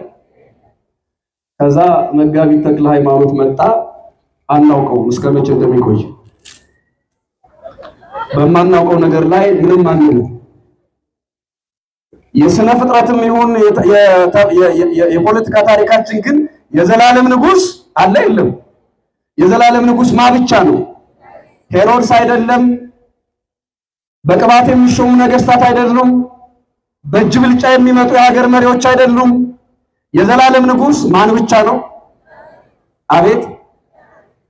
ከዛ መጋቢት ተክለ ሃይማኖት መጣ። አናውቀውም እስከ መቼ እንደሚቆይ። በማናውቀው ነገር ላይ ምንም አንልም። የሥነ ፍጥረትም ይሁን የፖለቲካ ታሪካችን ግን የዘላለም ንጉስ አለ የለም? የዘላለም ንጉስ ማ ብቻ ነው? ሄሮድስ አይደለም። በቅባት የሚሾሙ ነገስታት አይደሉም። በእጅ ብልጫ የሚመጡ የሀገር መሪዎች አይደሉም። የዘላለም ንጉስ ማን ብቻ ነው? አቤት!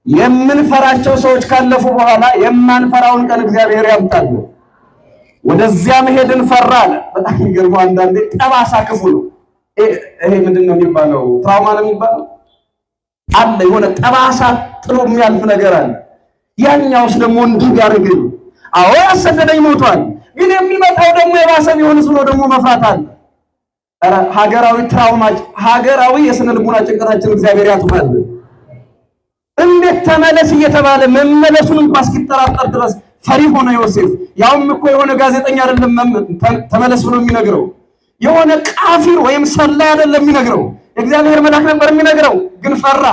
የምንፈራቸው ሰዎች ካለፉ በኋላ የማንፈራውን ቀን እግዚአብሔር ያምጣል። ወደዚያ መሄድን ፈራ አለ። በጣም የሚገርመው አንዳንዴ ጠባሳ ክፉ ነው። ይሄ ምንድን ነው የሚባለው? ትራውማ ነው የሚባለው አለ። የሆነ ጠባሳ ጥሎ የሚያልፍ ነገር አለ። ያኛውስ ደግሞ እንዲህ ያደርግኝ። አዎ ያሰደደኝ ሞቷል፣ ግን የሚመጣው ደግሞ የባሰ ቢሆንስ ብሎ ደግሞ መፍራት አለ። ሀገራዊ ትራውማ፣ ሀገራዊ የስነ ልቡና ጭንቀታችን እግዚአብሔር ያጥፋል። እንዴት ተመለስ እየተባለ መመለሱን እንኳን እስኪጠራጠር ድረስ ፈሪ ሆነ ዮሴፍ። ያውም እኮ የሆነ ጋዜጠኛ አይደለም ተመለስ ብሎ የሚነግረው፣ የሆነ ቃፊር ወይም ሰላይ አይደለም የሚነግረው፣ የእግዚአብሔር መልአክ ነበር የሚነግረው። ግን ፈራ።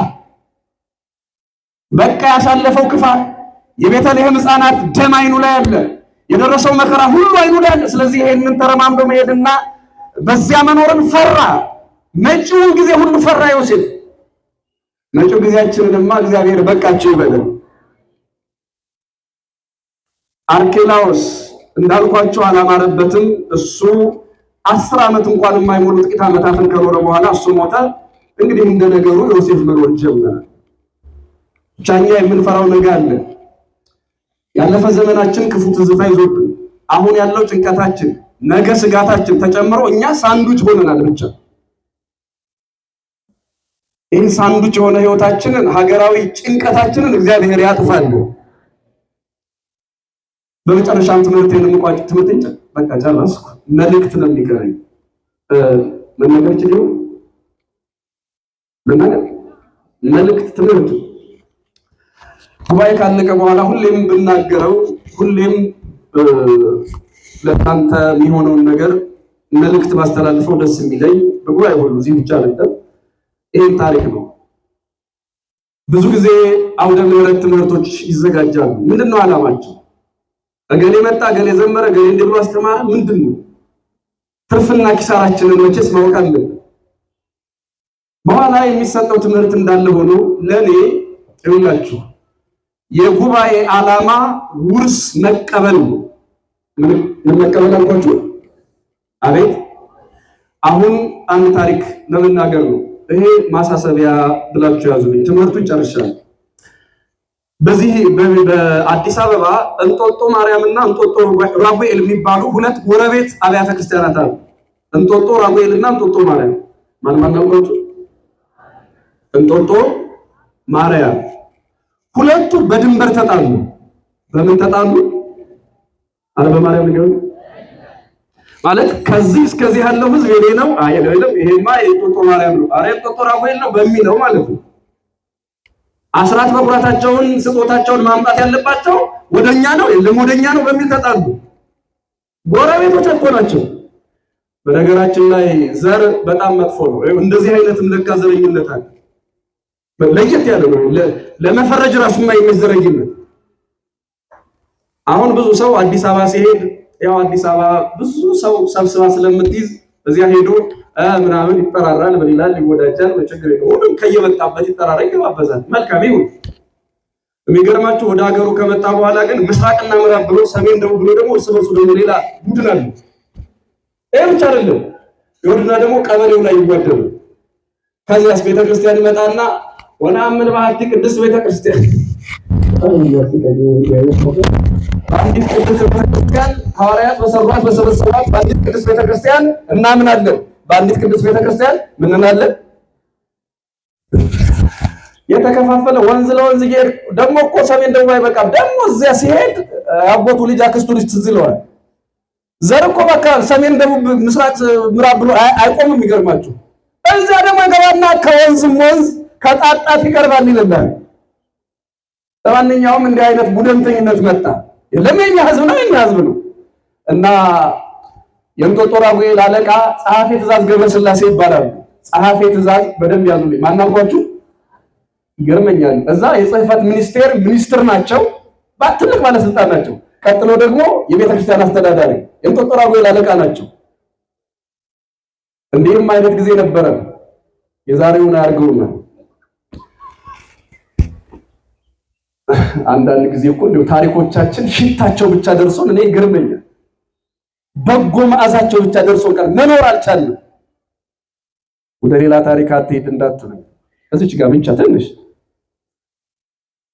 በቃ ያሳለፈው ክፋት፣ የቤተልሔም ሕፃናት ደም አይኑ ላይ አለ፣ የደረሰው መከራ ሁሉ አይኑ ላይ አለ። ስለዚህ ይሄንን ተረማምዶ መሄድና በዚያ መኖርን ፈራ። መጪውን ጊዜ ሁሉ ፈራ ዮሴፍ። መጪው ጊዜያችንንማ እግዚአብሔር በቃችሁ ይበለን። አርኬላዎስ እንዳልኳቸው አላማረበትም። እሱ 10 ዓመት እንኳን የማይሞሉ ጥቂት ዓመታትን ከኖረ በኋላ እሱ ሞተ። እንግዲህ እንደ ነገሩ ዮሴፍ መኖር ጀመረ። ብቻኛ የምንፈራው ነገር አለ። ያለፈ ዘመናችን ክፉ ትዝታ ይዞብን አሁን ያለው ጭንቀታችን፣ ነገ ስጋታችን ተጨምሮ እኛ ሳንዱች ሆነናል። ብቻ ይህን ሳንዱች የሆነ ህይወታችንን፣ ሀገራዊ ጭንቀታችንን እግዚአብሔር ያጥፋል። በመጨረሻም ትምህርቴን እንቋጭ። ትምህርቴን በቃ ጨረስኩ። መልእክት ነው የሚቀረኝ። መናገር ይችላል መልእክት ትምህርት ጉባኤ ካለቀ በኋላ ሁሌም ብናገረው፣ ሁሌም ለእናንተ የሚሆነውን ነገር መልእክት ባስተላልፈው ደስ የሚለኝ በጉባኤ ሁሉ እዚህ ብቻ አይደለም፣ ይሄን ታሪክ ነው። ብዙ ጊዜ አውደ ምሕረት ትምህርቶች ይዘጋጃሉ። ምንድነው ዓላማቸው? እገሌ መጣ፣ እገሌ ዘመረ፣ እገሌ እንዲህ ብሎ አስተማረ። ምንድነው ትርፍና ኪሳራችንን መቼስ ማወቅ አለብን። በኋላ የሚሰጠው ትምህርት እንዳለ ሆኖ ለኔ ይውላችሁ የጉባኤ ዓላማ ውርስ መቀበል ነው። ምን መቀበል አልኳችሁ? አቤት! አሁን አንድ ታሪክ ለመናገር ነው። ይሄ ማሳሰቢያ ብላችሁ ያዙልኝ። ትምህርቱን ጨርሻለሁ። በዚህ በአዲስ አበባ እንጦጦ ማርያምና እንጦጦ ራጉኤል የሚባሉ ሁለት ጎረቤት አብያተ ክርስቲያናት አሉ። እንጦጦ ራጉኤልና እንጦጦ ማርያም። ማን ነው? እንጦጦ ማርያም። ሁለቱ በድንበር ተጣሉ። በምን ተጣሉ? አረ በማርያም ነው ማለት ከዚህ እስከዚህ ያለው ህዝብ የኔ ነው አይደለም፣ ይሄማ የእንጦጦ ማርያም ነው፣ አረ እንጦጦ ራጉኤል ነው በሚለው ማለት ነው። አስራት በኩራታቸውን ስጦታቸውን ማምጣት ያለባቸው ወደኛ ነው የለም ወደኛ ነው በሚል ተጣሉ። ጎረቤቶች እኮ ናቸው። በነገራችን ላይ ዘር በጣም መጥፎ ነው። እንደዚህ አይነትም ለካ ዘረኝነት አለ። ለየት ያለ ነው። ለመፈረጅ ራሱ የማይመዘረኝነት። አሁን ብዙ ሰው አዲስ አበባ ሲሄድ ያው አዲስ አበባ ብዙ ሰው ሰብስባ ስለምትይዝ እዚያ ሄዶ ምናምን ይጠራራል፣ በሌላል ይወዳጃል። በችግር ነው ሁሉም ከየመጣበት ይጠራራ ይገባበዛል። መልካም ይሁን። የሚገርማችሁ ወደ ሀገሩ ከመጣ በኋላ ግን ምስራቅና ምዕራብ ብሎ ሰሜን ደቡብ ብሎ ደግሞ እርስ በርሱ ደግሞ ሌላ ቡድን አለ። ይሄ ብቻ አይደለም፣ ይወድና ደግሞ ቀበሌው ላይ ይዋደዱ። ከዚያስ ቤተክርስቲያን ይመጣና ወናምን ባህቲ ቅድስት ቤተክርስቲያን በአንዲት ቅድስት ቤተክርስቲያን ሐዋርያት በሰሯት በሰበሰቧት በአንዲት ቅድስት ቤተክርስቲያን እናምናለን። በአንዲት ቅድስት ቤተክርስቲያን ምን እናለን? የተከፋፈለ ወንዝ ለወንዝ ይሄድ። ደግሞ እኮ ሰሜን ደቡብ አይበቃም። ደግሞ እዚያ ሲሄድ አጎቱ ልጅ አክስቱ ልጅ ትዝ ይለዋል። ዘር እኮ በቃ ሰሜን፣ ደቡብ፣ ምስራቅ፣ ምዕራብ ብሎ አይቆምም። የሚገርማችሁ እዛ ደግሞ ይገባና ከወንዝም ወንዝ ከጣጣት ይቀርባል ይላል። ለማንኛውም እንዲህ አይነት ቡድንተኝነት መጣ። ለምን ህዝብ ነው የኛ ነው። እና የእንጦጦ ራጉኤል አለቃ ጸሐፌ ትእዛዝ ገብረስላሴ ይባላሉ። ጸሐፌ ትእዛዝ በደንብ ያዙልኝ። ማናልኳችሁ? ይገርመኛል። እዛ የጽህፈት ሚኒስትር ናቸው። ትልቅ ባለስልጣን ናቸው። ቀጥሎ ደግሞ የቤተክርስቲያን አስተዳዳሪ የእንጦጦ ራጉኤል አለቃ ናቸው። እንዲህም አይነት ጊዜ ነበረ። የዛሬውን አያርገውና አንዳንድ ጊዜ እኮ እንደው ታሪኮቻችን ሽታቸው ብቻ ደርሶን እኔ ይገርመኛል። በጎ መዓዛቸው ብቻ ደርሶን ቀር መኖር አልቻልንም። ወደ ሌላ ታሪክ አትሄድ እንዳትሉ። እዚች ጋር ብቻ ትንሽ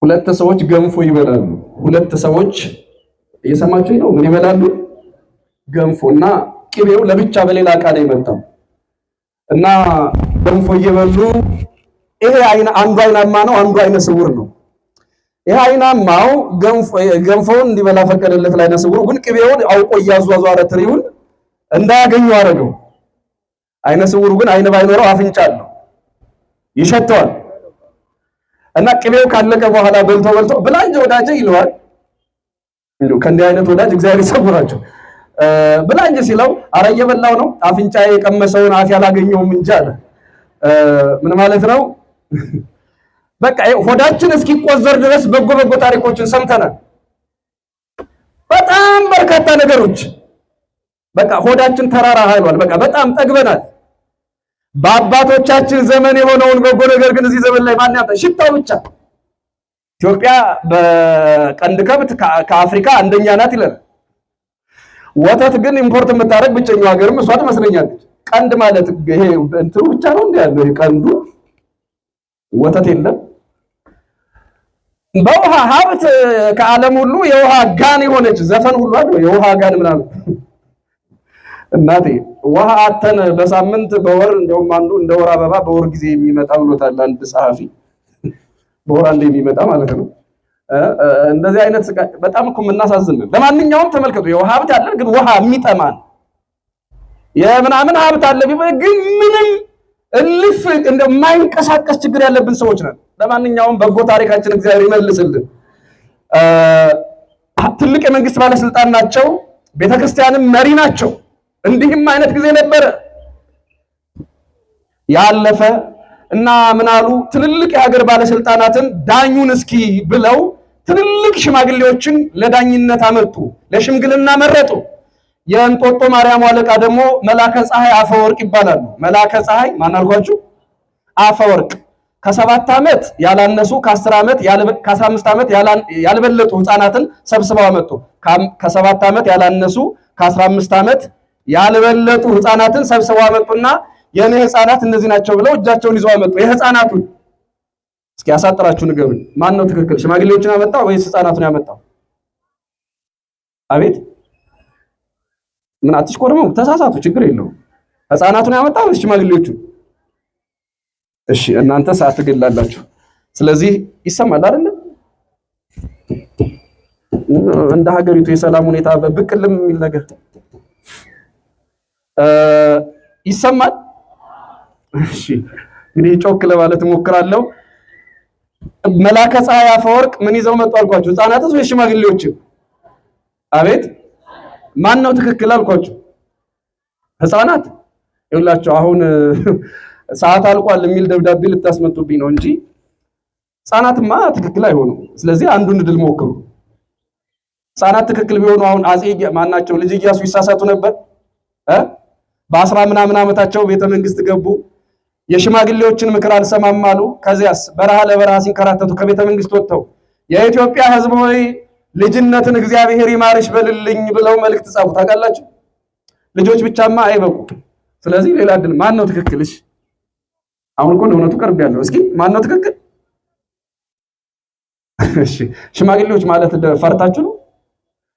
ሁለት ሰዎች ገንፎ ይበላሉ። ሁለት ሰዎች እየሰማችሁኝ ነው? ምን ይበላሉ? ገንፎና ቅቤው ለብቻ በሌላ ዕቃ ነው የመጣው እና ገንፎ እየበሉ ይሄ አንዱ አይናማ ነው፣ አንዱ አይነ ስውር ነው። ይሄ አይናማው ገንፎውን እንዲበላ ፈቀደለት፣ ለአይነ ስውሩ ግን ቅቤውን አውቆ እያዟዟረ ትሪውን እንዳያገኙ አደረገው። አይነ ስውሩ ግን አይነ ባይኖረው አፍንጫ አለው፣ ይሸተዋል። እና ቅቤው ካለቀ በኋላ በልቶ ብላ እንጂ ወዳጄ ይለዋል። እንደው ከእንዲህ አይነት ወዳጅ እግዚአብሔር ይሰውራቸው። ብላ እንጂ ሲለው አረ እየበላው ነው፣ አፍንጫዬ የቀመሰውን አፍ ያላገኘውም እንጂ አለ። ምን ማለት ነው? በቃ ሆዳችን እስኪቆዘር ድረስ በጎ ታሪኮችን ሰምተናል። በጣም በርካታ ነገሮች በቃ ሆዳችን ተራራ ኃይሏል። በቃ በጣም ጠግበናል። በአባቶቻችን ዘመን የሆነውን በጎ ነገር ግን እዚህ ዘመን ላይ ማን ያጣ? ሽታው ብቻ። ኢትዮጵያ በቀንድ ከብት ከአፍሪካ አንደኛ ናት ይላል። ወተት ግን ኢምፖርት የምታደርግ ብቸኛው ሀገርም እሷ ትመስለኛለች። ቀንድ ማለት ይሄ እንትሩ ብቻ ነው እንዴ ያለው? ቀንዱ ወተት የለም። በውሃ ሀብት ከዓለም ሁሉ የውሃ ጋን የሆነች ዘፈን ሁሉ አለ። የውሃ ጋን ምናምን እናቴ ውሃ አተን በሳምንት በወር እንደውም አንዱ እንደ ወር አበባ በወር ጊዜ የሚመጣ ብሎታል አንድ ጸሐፊ። በወር አንዴ የሚመጣ ማለት ነው። እንደዚህ አይነት በጣም እኮ የምናሳዝን። ለማንኛውም ተመልከቱ፣ የውሃ ሀብት አለ ግን ውሃ የሚጠማን የምናምን ሀብት አለ ግን ምንም እልፍ እንደማይንቀሳቀስ ችግር ያለብን ሰዎች ነን። ለማንኛውም በጎ ታሪካችን እግዚአብሔር ይመልስልን። ትልቅ የመንግስት ባለስልጣን ናቸው፣ ቤተክርስቲያንም መሪ ናቸው። እንዲህም አይነት ጊዜ ነበረ ያለፈ እና ምን አሉ? ትልልቅ የሀገር ባለስልጣናትን ዳኙን እስኪ ብለው ትልልቅ ሽማግሌዎችን ለዳኝነት አመጡ፣ ለሽምግልና መረጡ። የእንጦጦ ማርያም አለቃ ደግሞ መላከ ፀሐይ አፈወርቅ ይባላሉ። መላከ ፀሐይ ማን አልኳችሁ? አፈወርቅ ከ7 ዓመት ያላነሱ ከ10 ዓመት ከ15 ዓመት ያልበለጡ ህፃናትን ሰብስበው አመጡ። ከ7 ዓመት ያላነሱ ከ15 ዓመት ያልበለጡ ህፃናትን ሰብስበው አመጡና የኔ ህፃናት እነዚህ ናቸው ብለው እጃቸውን ይዘው አመጡ። የህፃናቱን እስኪ ያሳጥራችሁ ንገሩኝ። ማን ነው ትክክል? ሽማግሌዎችን አመጣው ወይስ ህፃናቱን ያመጣው? አቤት ምን አትሽኮርሙ? ተሳሳቱ፣ ችግር የለውም። ህፃናቱን ያመጣው ወይስ ሽማግሌዎቹን? እሺ እናንተ ሰዓት ትገላላችሁ። ስለዚህ ይሰማል አይደል? እንደ ሀገሪቱ የሰላም ሁኔታ በብቅልም የሚል ነገር ይሰማል። እሺ እንግዲህ ጮክ ለማለት እሞክራለሁ። መላከ ፀሐይ አፈወርቅ ምን ይዘው መጡ አልኳችሁ? ህፃናትስ ወይስ ሽማግሌዎች? አቤት ማን ነው ትክክል አልኳችሁ? ህፃናት። ይኸውላችሁ አሁን ሰዓት አልቋል የሚል ደብዳቤ ልታስመጡብኝ ነው እንጂ ህፃናትማ ትክክል አይሆኑም። ስለዚህ አንዱን ድል ሞክሩ። ህፃናት ትክክል ቢሆኑ አሁን አጼ ማናቸው ልጅ ኢያሱ ይሳሳቱ ነበር? በ10 ምናምን ዓመታቸው ቤተ መንግስት ገቡ። የሽማግሌዎችን ምክር አልሰማም አሉ። ከዚያስ በረሃ ለበረሃ ሲንከራተቱ ከቤተ መንግስት ወጥተው የኢትዮጵያ ህዝብ ሆይ ልጅነትን እግዚአብሔር ይማርሽ በልልኝ ብለው መልእክት ጻፉ። ታውቃላችሁ? ልጆች ብቻማ አይበቁ። ስለዚህ ሌላ ድል ማን ነው ትክክልሽ? አሁን እኮ እውነቱ ቀርብ ያለው። እስኪ ማን ነው ትክክል? እሺ ሽማግሌዎች ማለት ፈርታችሁ ነው?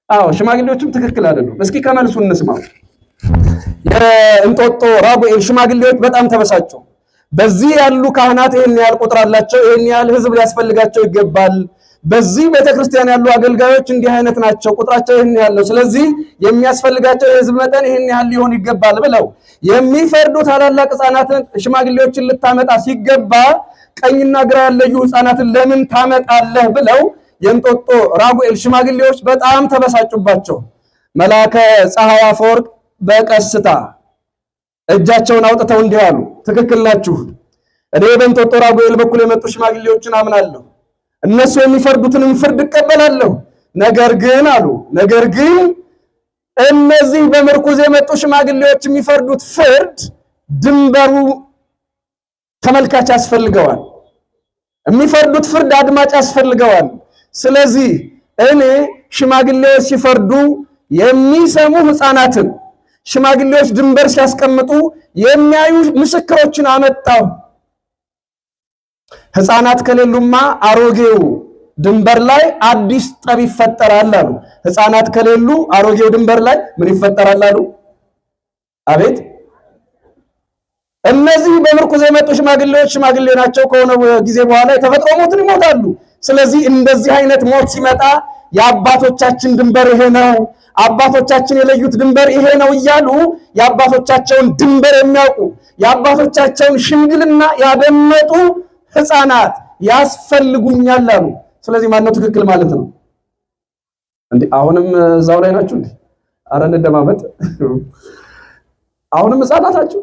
አዎ ሽማግሌዎችም ትክክል አይደሉም። እስኪ ከመልሱ እንስማው። የእንጦጦ ራጉኤል ሽማግሌዎች በጣም ተበሳጩ። በዚህ ያሉ ካህናት ይሄን ያህል ቁጥር አላቸው፣ ይሄን ያህል ህዝብ ሊያስፈልጋቸው ይገባል። በዚህ ቤተክርስቲያን ያሉ አገልጋዮች እንዲህ አይነት ናቸው፣ ቁጥራቸው ይህን ያለው፣ ስለዚህ የሚያስፈልጋቸው የህዝብ መጠን ይህን ያህል ሊሆን ይገባል ብለው የሚፈርዱ ታላላቅ ህፃናትን ሽማግሌዎችን ልታመጣ ሲገባ ቀኝና ግራ ያለዩ ህፃናትን ለምን ታመጣለህ ብለው የእንጦጦ ራጉኤል ሽማግሌዎች በጣም ተበሳጩባቸው። መልአከ ፀሐይ አፈወርቅ በቀስታ እጃቸውን አውጥተው እንዲህ አሉ፣ ትክክል ናችሁ። እኔ በእንጦጦ ራጉኤል በኩል የመጡ ሽማግሌዎችን አምናለሁ፣ እነሱ የሚፈርዱትንም ፍርድ እቀበላለሁ። ነገር ግን አሉ፣ ነገር ግን እነዚህ በምርኩዝ የመጡ ሽማግሌዎች የሚፈርዱት ፍርድ ድንበሩ ተመልካች ያስፈልገዋል፣ የሚፈርዱት ፍርድ አድማጭ ያስፈልገዋል። ስለዚህ እኔ ሽማግሌዎች ሲፈርዱ የሚሰሙ ህፃናትን፣ ሽማግሌዎች ድንበር ሲያስቀምጡ የሚያዩ ምስክሮችን አመጣው። ህፃናት ከሌሉማ አሮጌው ድንበር ላይ አዲስ ጠብ ይፈጠራል አሉ። ህፃናት ከሌሉ አሮጌው ድንበር ላይ ምን ይፈጠራል አሉ? አቤት! እነዚህ በምርኩዝ የመጡ ሽማግሌዎች ሽማግሌ ናቸው፣ ከሆነ ጊዜ በኋላ የተፈጥሮ ሞትን ይሞታሉ። ስለዚህ እንደዚህ አይነት ሞት ሲመጣ የአባቶቻችን ድንበር ይሄ ነው፣ አባቶቻችን የለዩት ድንበር ይሄ ነው እያሉ የአባቶቻቸውን ድንበር የሚያውቁ የአባቶቻቸውን ሽምግልና ያደመጡ ህፃናት ያስፈልጉኛል አሉ። ስለዚህ ማነው ትክክል ማለት ነው እንዴ? አሁንም እዛው ላይ ናችሁ እንዴ? አረ እንደማመጥ አሁንም ህፃናት ናችሁ።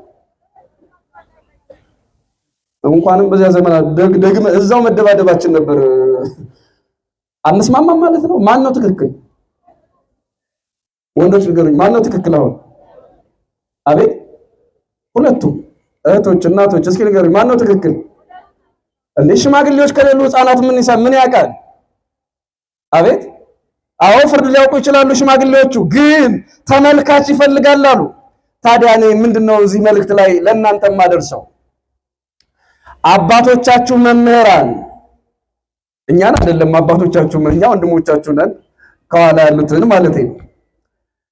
እንኳንም በዚያ ዘመን ደግመ እዛው መደባደባችን ነበር። አንስማማም ማለት ነው። ማን ነው ትክክል? ወንዶች ንገሩኝ፣ ማን ነው ትክክል? አሁን አቤት! ሁለቱም እህቶች እናቶች እስኪ ንገሩኝ፣ ማን ነው ትክክል? እንዴ ሽማግሌዎች ከሌሉ ህፃናት ምን ያውቃል? አቤት! አዎ ፍርድ ሊያውቁ ይችላሉ ሽማግሌዎቹ፣ ግን ተመልካች ይፈልጋል አሉ። ታዲያ እኔ ምንድነው እዚህ መልእክት ላይ ለእናንተ ማደርሰው? አባቶቻችሁ መምህራን፣ እኛን አይደለም አባቶቻችሁ፣ እኛ ወንድሞቻችሁ ነን፣ ከኋላ ያሉትን ማለት ነው።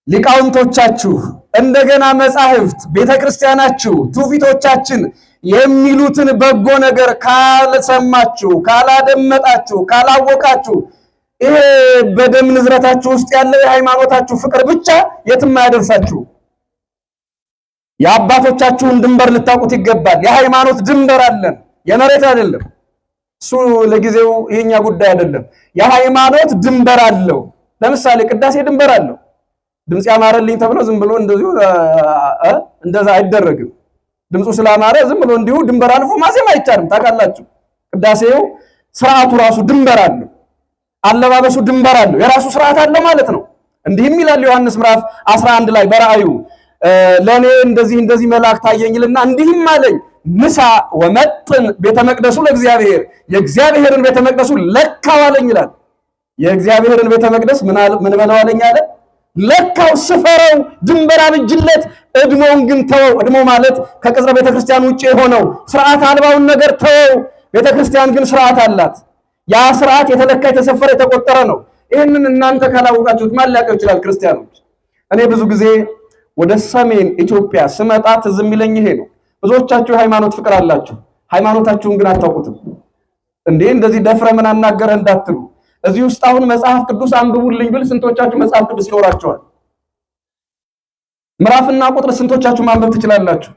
ሊቃውንቶቻችሁ፣ እንደገና መጻሕፍት፣ ቤተክርስቲያናችሁ፣ ትውፊቶቻችን የሚሉትን በጎ ነገር ካልሰማችሁ፣ ካላደመጣችሁ፣ ካላወቃችሁ ይሄ በደም ንዝረታችሁ ውስጥ ያለው የሃይማኖታችሁ ፍቅር ብቻ የትም አያደርሳችሁ። የአባቶቻችሁን ድንበር ልታውቁት ይገባል። የሃይማኖት ድንበር አለን፣ የመሬት አይደለም። እሱ ለጊዜው የኛ ጉዳይ አይደለም። የሃይማኖት ድንበር አለው። ለምሳሌ ቅዳሴ ድንበር አለው። ድምጽ ያማረልኝ ተብሎ ዝም ብሎ እንደዛ አይደረግም። ድምፁ ስላማረ ዝም ብሎ እንዲሁ ድንበር አልፎ ማዜም አይቻልም። ታውቃላችሁ፣ ቅዳሴው ስርዓቱ ራሱ ድንበር አለው። አለባበሱ ድንበር አለው፣ የራሱ ስርዓት አለው ማለት ነው። እንዲህም ይላል ዮሐንስ ምዕራፍ 11 ላይ በራእዩ ለኔ እንደዚህ መልአክ ታየኝልና እንዲህም አለኝ፣ ምሳ ወመጥን ቤተ መቅደሱ ለእግዚአብሔር፣ የእግዚአብሔርን ቤተ መቅደሱ ለካው አለኝ ይላል። የእግዚአብሔርን ቤተ መቅደስ ምን በለው አለኝ አለ፣ ለካው፣ ስፈረው፣ ድንበር አብጅለት፣ እድሞውን ግን ተወው። እድሞ ማለት ከቅጽረ ቤተክርስቲያን ውጪ የሆነው ስርዓት አልባውን ነገር ተወው። ቤተክርስቲያን ግን ስርዓት አላት። ያ ስርዓት የተለካ የተሰፈረ የተቆጠረ ነው። ይህንን እናንተ ካላወቃችሁት ማን ሊያውቀው ይችላል? ክርስቲያኖች፣ እኔ ብዙ ጊዜ ወደ ሰሜን ኢትዮጵያ ስመጣ ትዝ የሚለኝ ይሄ ነው። ብዙዎቻችሁ የሃይማኖት ፍቅር አላችሁ፣ ሃይማኖታችሁን ግን አታውቁትም። እንዴ እንደዚህ ደፍረ ምን አናገረ እንዳትሉ። እዚህ ውስጥ አሁን መጽሐፍ ቅዱስ አንብቡልኝ ብል ስንቶቻችሁ መጽሐፍ ቅዱስ ይኖራችኋል? ምዕራፍና ቁጥር ስንቶቻችሁ ማንበብ ትችላላችሁ?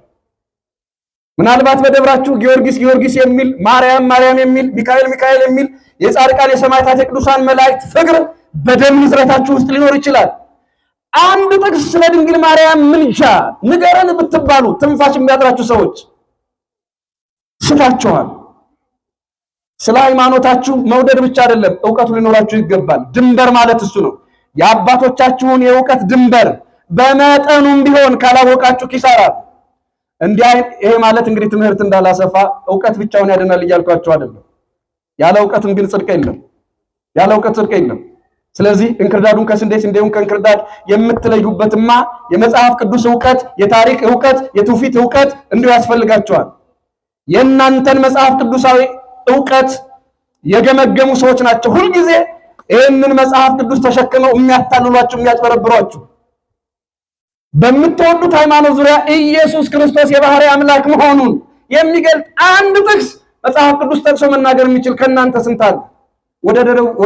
ምናልባት በደብራችሁ ጊዮርጊስ የሚል፣ ማርያም የሚል፣ ሚካኤል የሚል የጻድቃን የሰማዕታት የቅዱሳን መላእክት ፍቅር በደም ንዝረታችሁ ውስጥ ሊኖር ይችላል። አንድ ጥቅስ ስለ ድንግል ማርያም ምልጃ ንገረን ብትባሉ ትንፋሽ የሚያጥራችሁ ሰዎች ስታችኋል። ስለ ሃይማኖታችሁ መውደድ ብቻ አይደለም፣ ዕውቀቱ ሊኖራችሁ ይገባል። ድንበር ማለት እሱ ነው። የአባቶቻችሁን የዕውቀት ድንበር በመጠኑም ቢሆን ካላወቃችሁ ኪሳራ። ይሄ ማለት እንግዲህ ትምህርት እንዳላሰፋ ዕውቀት ብቻውን ያድናል እያልኳችሁ አይደለም። ያለ ዕውቀትም ግን ጽድቅ የለም። ያለ ዕውቀት ጽድቅ የለም። ስለዚህ እንክርዳዱን ከስንዴ ስንዴውን ከእንክርዳድ የምትለዩበትማ የመጽሐፍ ቅዱስ ዕውቀት፣ የታሪክ ዕውቀት፣ የትውፊት ዕውቀት እንዲሁ ያስፈልጋቸዋል። የእናንተን መጽሐፍ ቅዱሳዊ ዕውቀት የገመገሙ ሰዎች ናቸው ሁልጊዜ ይህንን መጽሐፍ ቅዱስ ተሸክመው የሚያታልሏችሁ የሚያጭበረብሯችሁ። በምትወዱት ሃይማኖት ዙሪያ ኢየሱስ ክርስቶስ የባህሪ አምላክ መሆኑን የሚገልጥ አንድ ጥቅስ መጽሐፍ ቅዱስ ጠቅሶ መናገር የሚችል ከእናንተ ስንት አለ? ወደ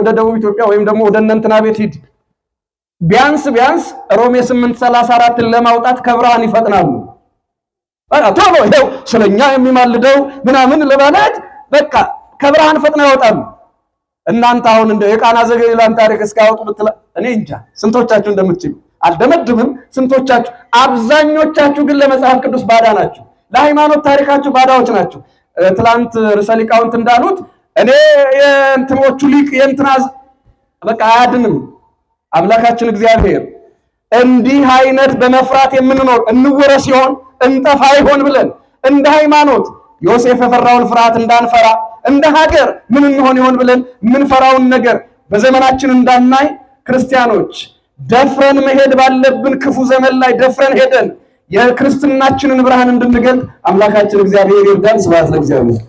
ደቡብ ኢትዮጵያ ወይም ደግሞ ወደ እንትና ቤት ሂድ። ቢያንስ ሮሜ 8:34 ለማውጣት ከብርሃን ይፈጥናሉ። ቶሎ ይሄው ስለኛ የሚማልደው ምናምን ለማለት በቃ ከብርሃን ፈጥነው ያወጣሉ። እናንተ አሁን እንደ የቃና ዘገሊላን ታሪክ እስካወጡ ብትላ እኔ እንጃ ስንቶቻችሁ እንደምትችሉ አልደመድምም። ስንቶቻችሁ አብዛኞቻችሁ ግን ለመጽሐፍ ቅዱስ ባዳ ናችሁ። ለሃይማኖት ታሪካችሁ ባዳዎች ናችሁ። ትላንት ርዕሰ ሊቃውንት እንዳሉት እኔ የእንትኖቹ ሊቅ የእንትናዝ በቃ አያድንም። አምላካችን እግዚአብሔር እንዲህ አይነት በመፍራት የምንኖር እንወረስ ይሆን እንጠፋ ይሆን ብለን እንደ ሃይማኖት ዮሴፍ የፈራውን ፍርሃት እንዳንፈራ እንደ ሀገር ምን እንሆን ይሆን ብለን የምንፈራውን ነገር በዘመናችን እንዳናይ ክርስቲያኖች ደፍረን መሄድ ባለብን ክፉ ዘመን ላይ ደፍረን ሄደን የክርስትናችንን ብርሃን እንድንገልጥ አምላካችን እግዚአብሔር ይርዳን። ስብሐት ለእግዚአብሔር።